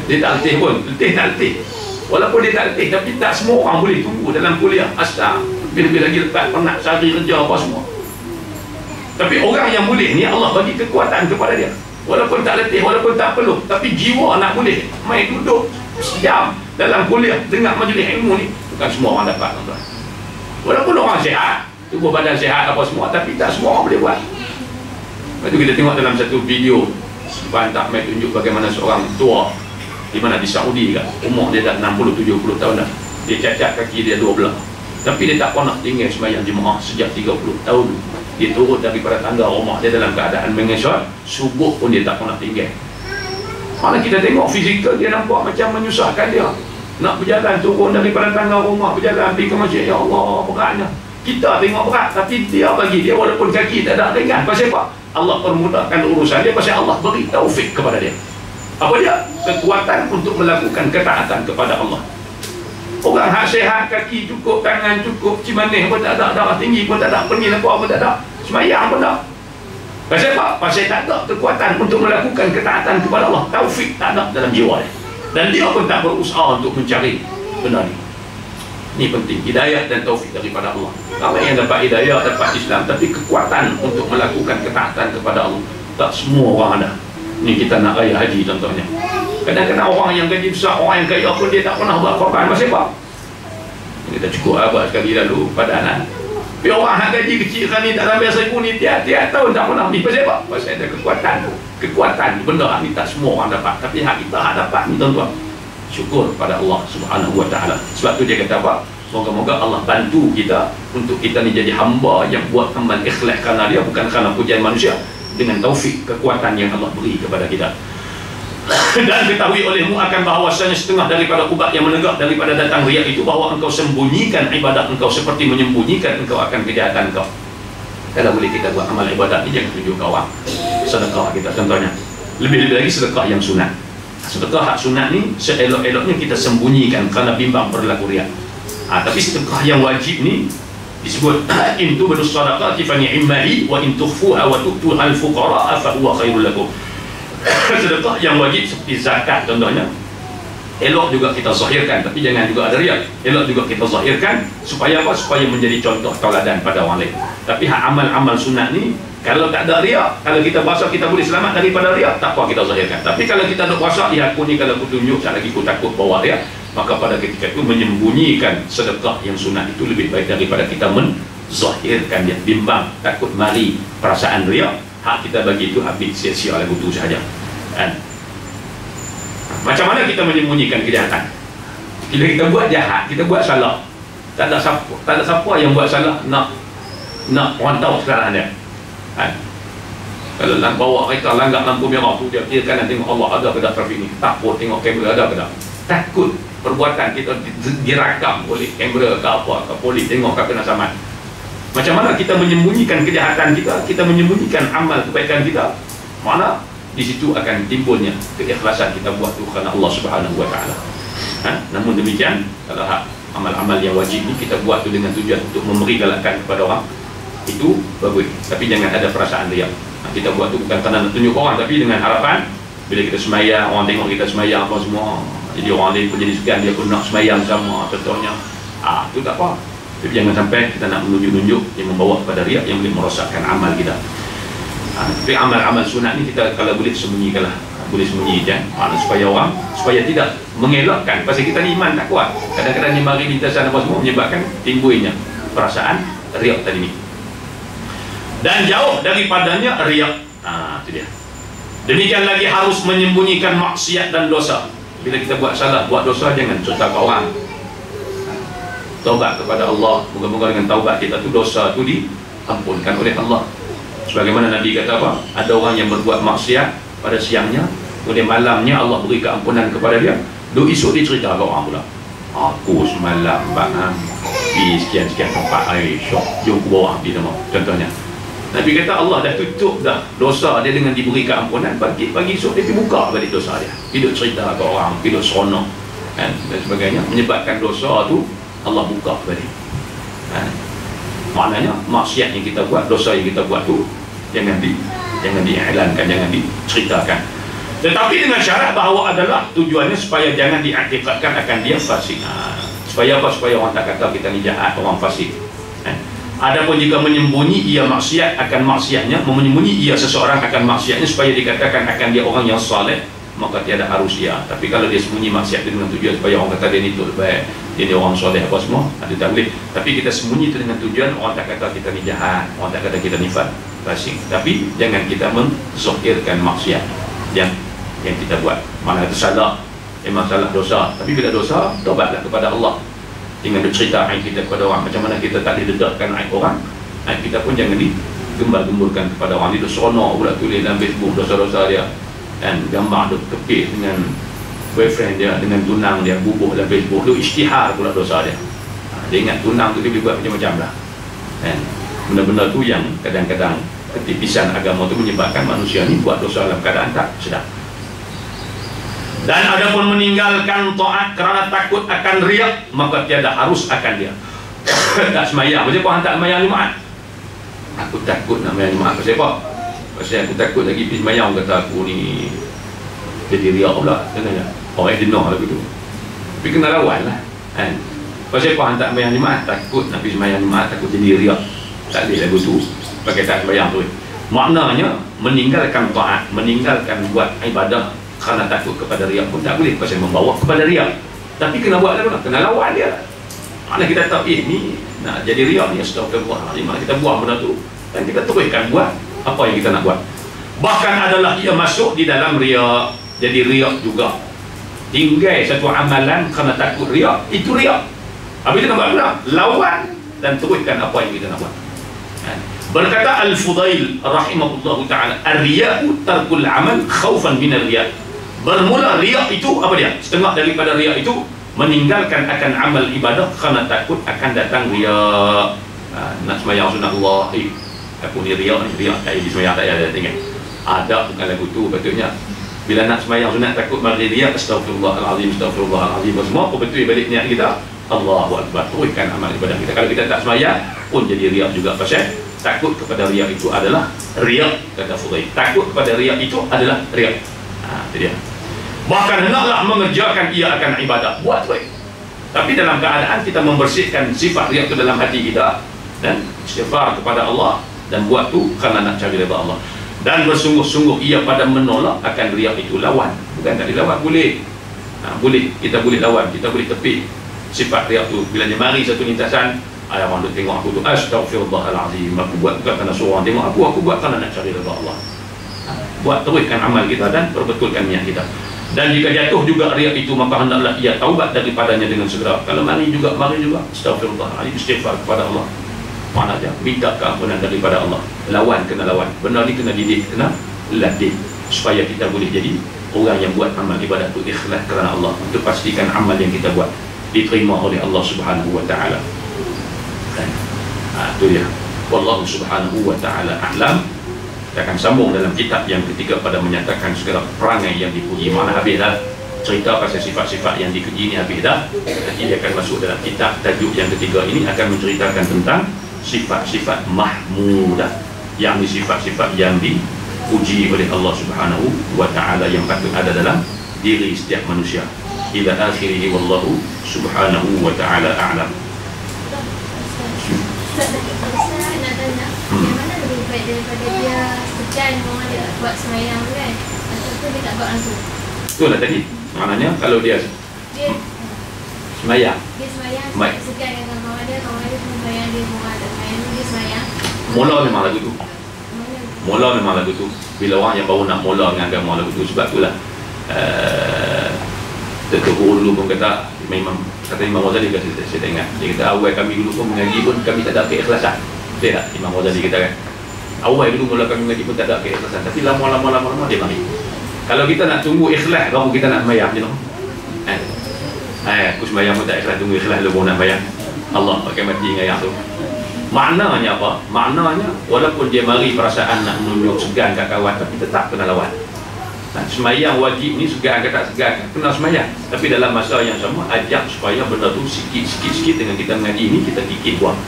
Dia tak letih pun, tak letih. Walaupun dia tak letih, tapi tak semua orang boleh tunggu dalam kuliah asar, bila-bila lagi lepas penat sehari kerja apa semua. Tapi orang yang boleh ni Allah bagi kekuatan kepada dia. Walaupun tak letih, walaupun tak peluh, tapi jiwa nak boleh main duduk sejam dalam kuliah, dengar majlis ilmu ni, bukan semua orang dapat, tuan-tuan. Walaupun orang sihat, tubuh badan sihat apa semua, tapi tak semua orang boleh buat. Lepas tu kita tengok dalam satu video, Bantak tunjuk bagaimana seorang tua di mana di Saudi kan, umur dia dah 60-70 tahun dah. Dia cacat kaki dia 2 belah, tapi dia tak pernah tinggal sembahyang jemaah sejak 30 tahun. Dia turun daripada tangga rumah dia dalam keadaan mengesot, subuh pun dia tak pernah tinggal. Mana kita tengok fizikal dia nampak macam menyusahkan dia. Nak berjalan, turun daripada tangga rumah, berjalan pergi ke masjid, ya Allah, beratnya. Kita tengok berat, tapi dia bagi dia walaupun kaki tak ada ringan. Pasal apa? Allah permudahkan urusan dia, pasal Allah beri taufik kepada dia. Apa dia? Kekuatan untuk melakukan ketaatan kepada Allah. Orang hak sehat, kaki cukup, tangan cukup, cimanih pun tak ada, darah tinggi pun tak ada, pening apa pun tak ada, semayang pun tak. Pasal apa? Pasal tak ada kekuatan untuk melakukan ketaatan kepada Allah. Taufik tak ada dalam jiwa dia. Dan dia pun tak berusaha untuk mencari benda ni. Ini penting, hidayah dan taufik daripada Allah. Ramai yang dapat hidayah, dapat Islam, tapi kekuatan untuk melakukan ketaatan kepada Allah tak semua orang ada. Ni kita nak raya haji contohnya. Kadang-kadang orang yang gaji besar, orang yang kaya pun dia tak pernah buat korban. Pasal apa? Kita cukup abad sekali lalu padanan. Tapi orang yang gaji kecil kan ni tak sampai 1000 ni tiap-tiap tahun tak pernah ni. Pasal apa? Pasal ada kekuatan. Kekuatan benda ni tak semua orang dapat, tapi hak kita hak dapat ni tuan-tuan. Syukur pada Allah Subhanahu wa taala. Sebab tu dia kata apa? Moga-moga Allah bantu kita untuk kita ni jadi hamba yang buat amal ikhlas kerana dia, bukan kerana pujian manusia, dengan taufik kekuatan yang Allah beri kepada kita. Dan ketahui olehmu akan bahawasanya setengah daripada ubat yang menegak daripada datang riak itu, bahawa engkau sembunyikan ibadat engkau seperti menyembunyikan engkau akan kejahatan engkau. Kalau boleh kita buat amal ibadat ni, jangan tunjuk ke orang. Sedekah kita contohnya, lebih-lebih lagi sedekah yang sunat. Sedekah hak sunat ni seelok-eloknya kita sembunyikan kerana bimbang berlaku riak. Tapi sedekah yang wajib ni disebut in tubdu sadaqati fa ni'mahi wa in tukhfuha wa tu'tuha al-fuqara fa huwa khairul lakum. Sedekah yang wajib seperti zakat contohnya, elok juga kita zahirkan, tapi jangan juga ada riak. Elok juga kita zahirkan supaya apa? Supaya menjadi contoh tauladan pada orang lain. Tapi hak amal-amal sunat ni, kalau tak ada riak, kalau kita puasa kita boleh selamat daripada riak, tak apa kita zahirkan. Tapi kalau kita nak puasa, aku ni kalau aku tunjuk sekali lagi aku takut bawa riak, maka pada ketika itu menyembunyikan sedekah yang sunat itu lebih baik daripada kita menzahirkan dia. Bimbang, takut mari perasaan riak, hak kita bagi itu habis sia-sia lagu tu sahaja. Kan? Macam mana kita menyembunyikan kejahatan? Bila kita buat jahat, kita buat salah, tak ada siapa yang buat salah nak orang tahu kesalahan dia. Kan? Kalau bawa kereta langgar lampu merah tu, dia kira kanan tengok Allah ada ke tak trafik ni, takut tengok kamera ada ke tak, takut perbuatan kita dirakam oleh kamera ke apa ke polis tengok ke kena saman. Macam mana kita menyembunyikan kejahatan kita, kita menyembunyikan amal kebaikan kita, mana di situ akan timbulnya keikhlasan kita buat tu kerana Allah Subhanahu wa taala. Namun demikian, kalau amal-amal yang wajib ni kita buat tu dengan tujuan untuk memberi galakan kepada orang, itu bagus. Tapi jangan ada perasaan riak. Kita buat tu bukan kerana nak tunjuk orang, tapi dengan harapan bila kita semayang, orang tengok kita semayang apa semua, jadi orang lain pun jadi segan, dia pun nak semayang sama contohnya. Itu tak apa. Tapi jangan sampai kita nak menunjuk-nunjuk yang membawa kepada riak yang boleh merosakkan amal kita. Tapi amal-amal sunat ni kita kalau boleh sembunyikanlah, boleh sembunyikan, supaya tidak mengelakkan. Pasal kita ni iman tak kuat, kadang-kadang ni mari lintasan apa semua menyebabkan timbulnya perasaan riak tadi ni. Dan jauh daripadanya riak. Itu dia. Demikian lagi harus menyembunyikan maksiat dan dosa. Bila kita buat salah, buat dosa, jangan cerita ke orang. Taubat kepada Allah. Moga-moga dengan taubat kita tu, dosa tu diampunkan oleh Allah. Sebagaimana Nabi kata apa? Ada orang yang berbuat maksiat pada siangnya, kemudian malamnya Allah beri keampunan kepada dia. Dua esok dia cerita ke orang pula, aku semalam pergi sekian-sekian tempat, syok, jom ke bawah pergi nama. Contohnya Nabi kata Allah dah tutup dah dosa dia dengan diberi keampunan. Pagi esok dia pergi buka balik dosa dia, hidup cerita ke orang, hidup seronok, dan sebagainya, menyebabkan dosa tu Allah buka balik. Maknanya maksiat yang kita buat, dosa yang kita buat tu jangan diiklankan, jangan diceritakan. Tetapi dengan syarat bahawa adalah tujuannya supaya jangan diiktikadkan akan dia fasik. Supaya apa? Supaya orang tak kata kita ni jahat, orang fasik. Adapun jika menyembunyi ia maksiat akan maksiatnya, menyembunyi ia seseorang akan maksiatnya supaya dikatakan akan dia orang yang saleh, maka tiada harus ia. Tapi kalau dia sembunyi maksiat dengan tujuan supaya orang kata dia ni betul baik, dia orang soleh apa semua, ada tak boleh. Tapi kita sembunyi itu dengan tujuan orang tak kata kita ni jahat, orang tak kata kita ni fasik. Tapi jangan kita menzahirkan maksiat yang kita buat. Mana itu salah, memang salah dosa. Tapi bila dosa, taubatlah kepada Allah. dengan bercerita aib kita kepada orang. Macam mana kita tak didedahkan aib orang, aib kita pun jangan digembar-gemburkan kepada orang. Dia seronok pula tulis dalam Facebook dosa-dosa dia, dan gambar dia kepit dengan boyfriend dia, dengan tunang dia, bubuh dalam Facebook. Dia isytihar pula dosa dia. Dia ingat tunang tu dia buat macam-macam lah. Dan benda-benda tu yang kadang-kadang ketipisan agama tu menyebabkan manusia ni buat dosa dalam keadaan tak sedar. Dan ada pun meninggalkan taat kerana takut akan riak, maka tiada harus akan dia. Tak semayang. Pasal apa tak semayang Jumaat? Aku takut nak semayang Jumaat. Pasal apa? Pasal aku takut lagi pergi semayang, kata aku ni jadi riak pula. Kenapa? Orang yang dengar lagu tu. Tapi kena lawan lah kan? Pasal apa tak semayang Jumaat? Takut nak pergi semayang Jumaat, takut jadi riak. Tak boleh lagu tu pakai tak semayang tu. Maknanya meninggalkan taat, meninggalkan buat ibadah kerana takut kepada riak pun tak boleh, pasal membawa kepada riak. Tapi kena buat lagu, kena lawan dia. Mana kita tahu ni nak jadi riak ni, astagfirullahaladzim, mana kita buat benda tu dan kita teruskan buat apa yang kita nak buat. Bahkan adalah ia masuk di dalam riak. Jadi riak juga, tinggal satu amalan kerana takut riak, itu riak. Habis kita nak buat apa? Lawan dan teruskan apa yang kita nak buat. Berkata Al-Fudail rahimahullahu ta'ala, ar-riya'u tarkul amal khaufan min ar-riya'. Bermula riak itu apa dia? Setengah daripada riak itu meninggalkan akan amal ibadah kerana takut akan datang riak. Nak semayang sunatullah, aku ni riak ni, riak tak di semayang tak ada tengok. Ada bukan lagu tu patutnya. Bila nak semayang sunat takut mari riak, astagfirullahalazim, astagfirullahalazim. Semua apa betul balik niat kita? Allahu akbar. Teruskan amal ibadah kita. Kalau kita tak semayang pun jadi riak juga, pasal takut kepada riak itu adalah riak, kata Fudail. Takut kepada riak itu adalah riak. Itu dia. Bahkan hendaklah mengerjakan ia akan ibadah, buat baik. Tapi dalam keadaan kita membersihkan sifat riak itu dalam hati kita dan istighfar kepada Allah, dan buat tu kerana nak cari redha Allah. Dan bersungguh-sungguh ia pada menolak akan riak itu. Lawan, bukan tak dilawan, boleh. Boleh, kita boleh lawan, kita boleh tepi sifat riak tu. Bila dia mari satu lintasan, orang duk tengok aku tu, astagfirullahalazim, aku buat bukan kerana seorang tengok aku buat kerana nak cari redha Allah. Buat teruskan amal kita dan perbetulkan niat kita. Dan jika jatuh juga riak itu, maka hendaklah ia taubat daripadanya dengan segera. Kalau mari juga, astagfirullahalazim, istighfar kepada Allah. Mana aja, minta keampunan daripada Allah. Lawan, kena lawan. Benda ni kena didik, kena latih, supaya kita boleh jadi orang yang buat amal ibadah itu ikhlas kerana Allah, untuk pastikan amal yang kita buat diterima oleh Allah Subhanahu wa ta'ala. Itu dia. Wallahu subhanahu wa ta'ala a'lam. Kita akan sambung dalam kitab yang ketiga pada menyatakan segala perangai yang dipuji. Mana habis dah cerita pasal sifat-sifat yang dipuji ini, habis dah. Nanti dia akan masuk dalam kitab tajuk yang ketiga ini, akan menceritakan tentang sifat-sifat mahmudah, yang sifat-sifat yang dipuji oleh Allah Subhanahu wa ta'ala, yang patut ada dalam diri setiap manusia. Ila akhirih, wallahu subhanahu wa ta'ala a'lam. Mana lebih baik daripada dia segan orang dia buat semayang tu kan, ataupun dia tak buat langsung? Itulah tadi, maknanya kalau dia semayang, segan dengan kawan dia semayang, dia orang tak semayang, dia semayang. Mula memang lagu tu. Mula memang lagu tu. Bila orang yang baru nak mula dengan agama, lagu tu. Sebab itulah Guru dulu pun kata, memang kata Imam Ghazali, saya tak ingat, dia kata awal kami dulu pun mengaji pun kami tak ada keikhlasan. Betul tak Imam Ghazali kata kan? Awal dulu mula kami mengaji pun tak ada keikhlasan, tapi lama-lama dia mari. Kalau kita nak tunggu ikhlas baru kita nak sembahyang je, aku sembahyang pun tak ikhlas, tunggu ikhlas dulu baru nak sembahyang. Allah pakai mati dengan ayat tu. Maknanya apa? Maknanya walaupun dia mari perasaan nak menunjuk segan kat kawan, tapi tetap kena lawan. Semayang wajib ni, segan ke tak segan, kena semayang. Tapi dalam masa yang sama ajak supaya benda tu sikit-sikit dengan kita mengaji ni, kita fikir buang,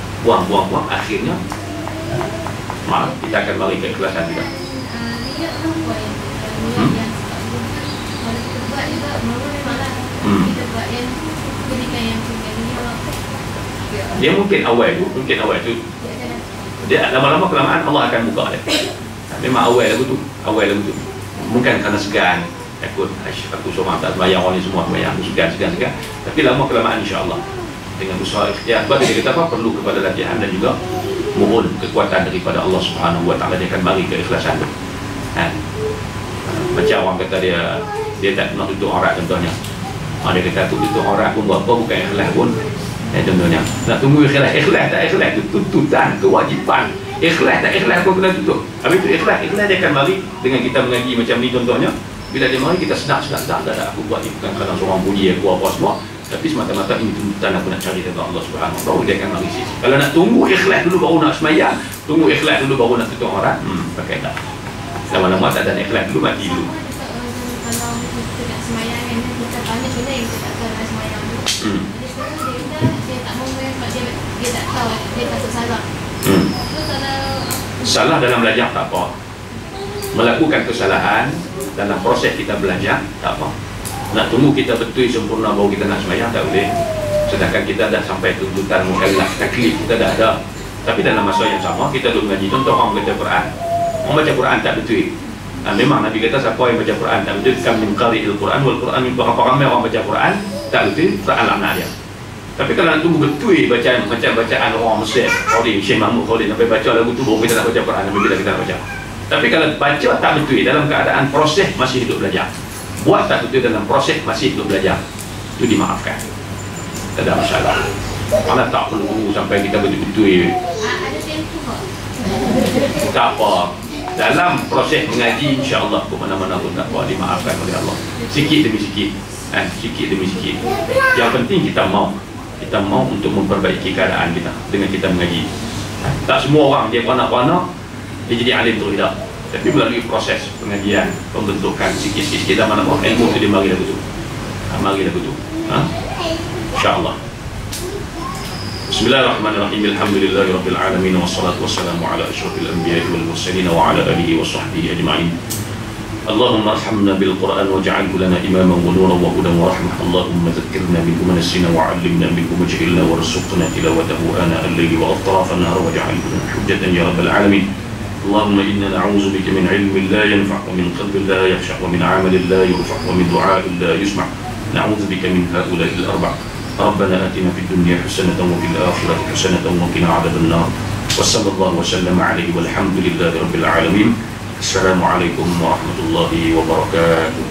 akhirnya kita akan mari ke keikhlasan kita. Dia mungkin awal tu dia lama-lama kelamaan Allah akan buka dia. Memang awal lagu tu bukan kerana segan, aku seorang tak sembahyang, orang ni semua sembahyang, aku segan. Tapi lama kelamaan insya-Allah dengan usaha ikhtiar, sebab dia kata apa, perlu kepada latihan dan juga mohon kekuatan daripada Allah Subhanahu wa ta'ala, dia akan bagi keikhlasan tu. Macam orang kata dia tak nak tutup aurat contohnya. Dia kata tutup aurat pun buat apa, bukan ikhlas pun, Contohnya nak tunggu ikhlas tak ikhlas itu tuntutan, kewajipan. Ikhlas tak ikhlas pun kena tutup. Habis itu ikhlas dia akan mari dengan kita mengaji macam ni contohnya. Bila dia mari kita sedar dah aku buat ni bukan kerana seorang puji aku apa semua, tapi semata-mata ini tuntutan aku nak cari kepada Allah Subhanahu Wa Taala. Baru dia akan mari sini. Kalau nak tunggu ikhlas dulu baru nak sembahyang, tunggu ikhlas dulu baru nak tutup orang, pakai tak. Lama-lama tak ada ikhlas dulu mati dulu. Kalau kita nak sembahyang kan, kita tanya benda yang kita tak tahu nak sembahyang tu. Jadi sekarang dia tak mau sebab dia tak tahu, dia takut salah. So kalau salah dalam belajar tak apa. Melakukan kesalahan dalam proses kita belajar tak apa. Nak tunggu kita betul sempurna baru kita nak sembahyang tak boleh. Sedangkan kita dah sampai tuntutan mukallaf taklif kita dah ada. Tapi dalam masa yang sama kita duduk mengaji. Contoh orang baca Quran. Orang baca Quran tak betul. Memang Nabi kata siapa yang baca Quran tak betul kam min qari'il Quran wal Quran min berapa ramai orang baca Quran tak betul Quran laknat dia. Tapi kalau nak tunggu betul bacaan macam bacaan orang Mesir, Khalid Syekh Mahmud Khalid sampai baca lagu tu baru kita nak baca Quran bila kita nak baca. Tapi kalau baca tak betul dalam keadaan proses masih hidup belajar. Buat tak betul dalam proses masih hidup belajar. Itu dimaafkan. Tak ada masalah. Mana tak perlu sampai kita betul-betul. ada tempoh kok. Tak apa. Dalam proses mengaji insya-Allah ke mana-mana pun tak apa dimaafkan oleh Allah. Sikit demi sikit. Sikit demi sikit. Yang penting kita mau untuk memperbaiki keadaan kita dengan kita mengaji. Tak semua orang dia panak-panak dia jadi alim terus tidak. Tapi melalui proses pengajian, pembentukan sikit-sikit kita mana-mana ilmu tu dia mari lagu tu. Mari lagu tu. Insya-Allah. Bismillahirrahmanirrahim. Alhamdulillahirabbil alamin wassalatu wassalamu ala asyrafil anbiya'i wal mursalin wa ala alihi wa sahbihi ajma'in. Allahumma arhamna bil Qur'an waj'alhu lana imaman wa nuran wa hudan wa rahmah. Allahumma dhakkirna minhu ma nasina wa 'allimna minhu ma jahilna warzuqna tilawatahu ana al-layli wa atrafa an-nahar waj'alhu lana hujjatan ya rabbal alamin. Allahumma inna na'udzu bika min 'ilmin la yanfa' wa min qalbin la yakhsha' wa min 'amalin la yurfa' wa min du'a'in la yusma'. Na'udzu bika min ha'ula'il arba'. ربنا آتنا في الدنيا حسنة وفي الآخرة حسنة وقنا عذاب النار وصلى الله وسلم عليه والحمد لله رب العالمين. السلام عليكم ورحمة الله وبركاته.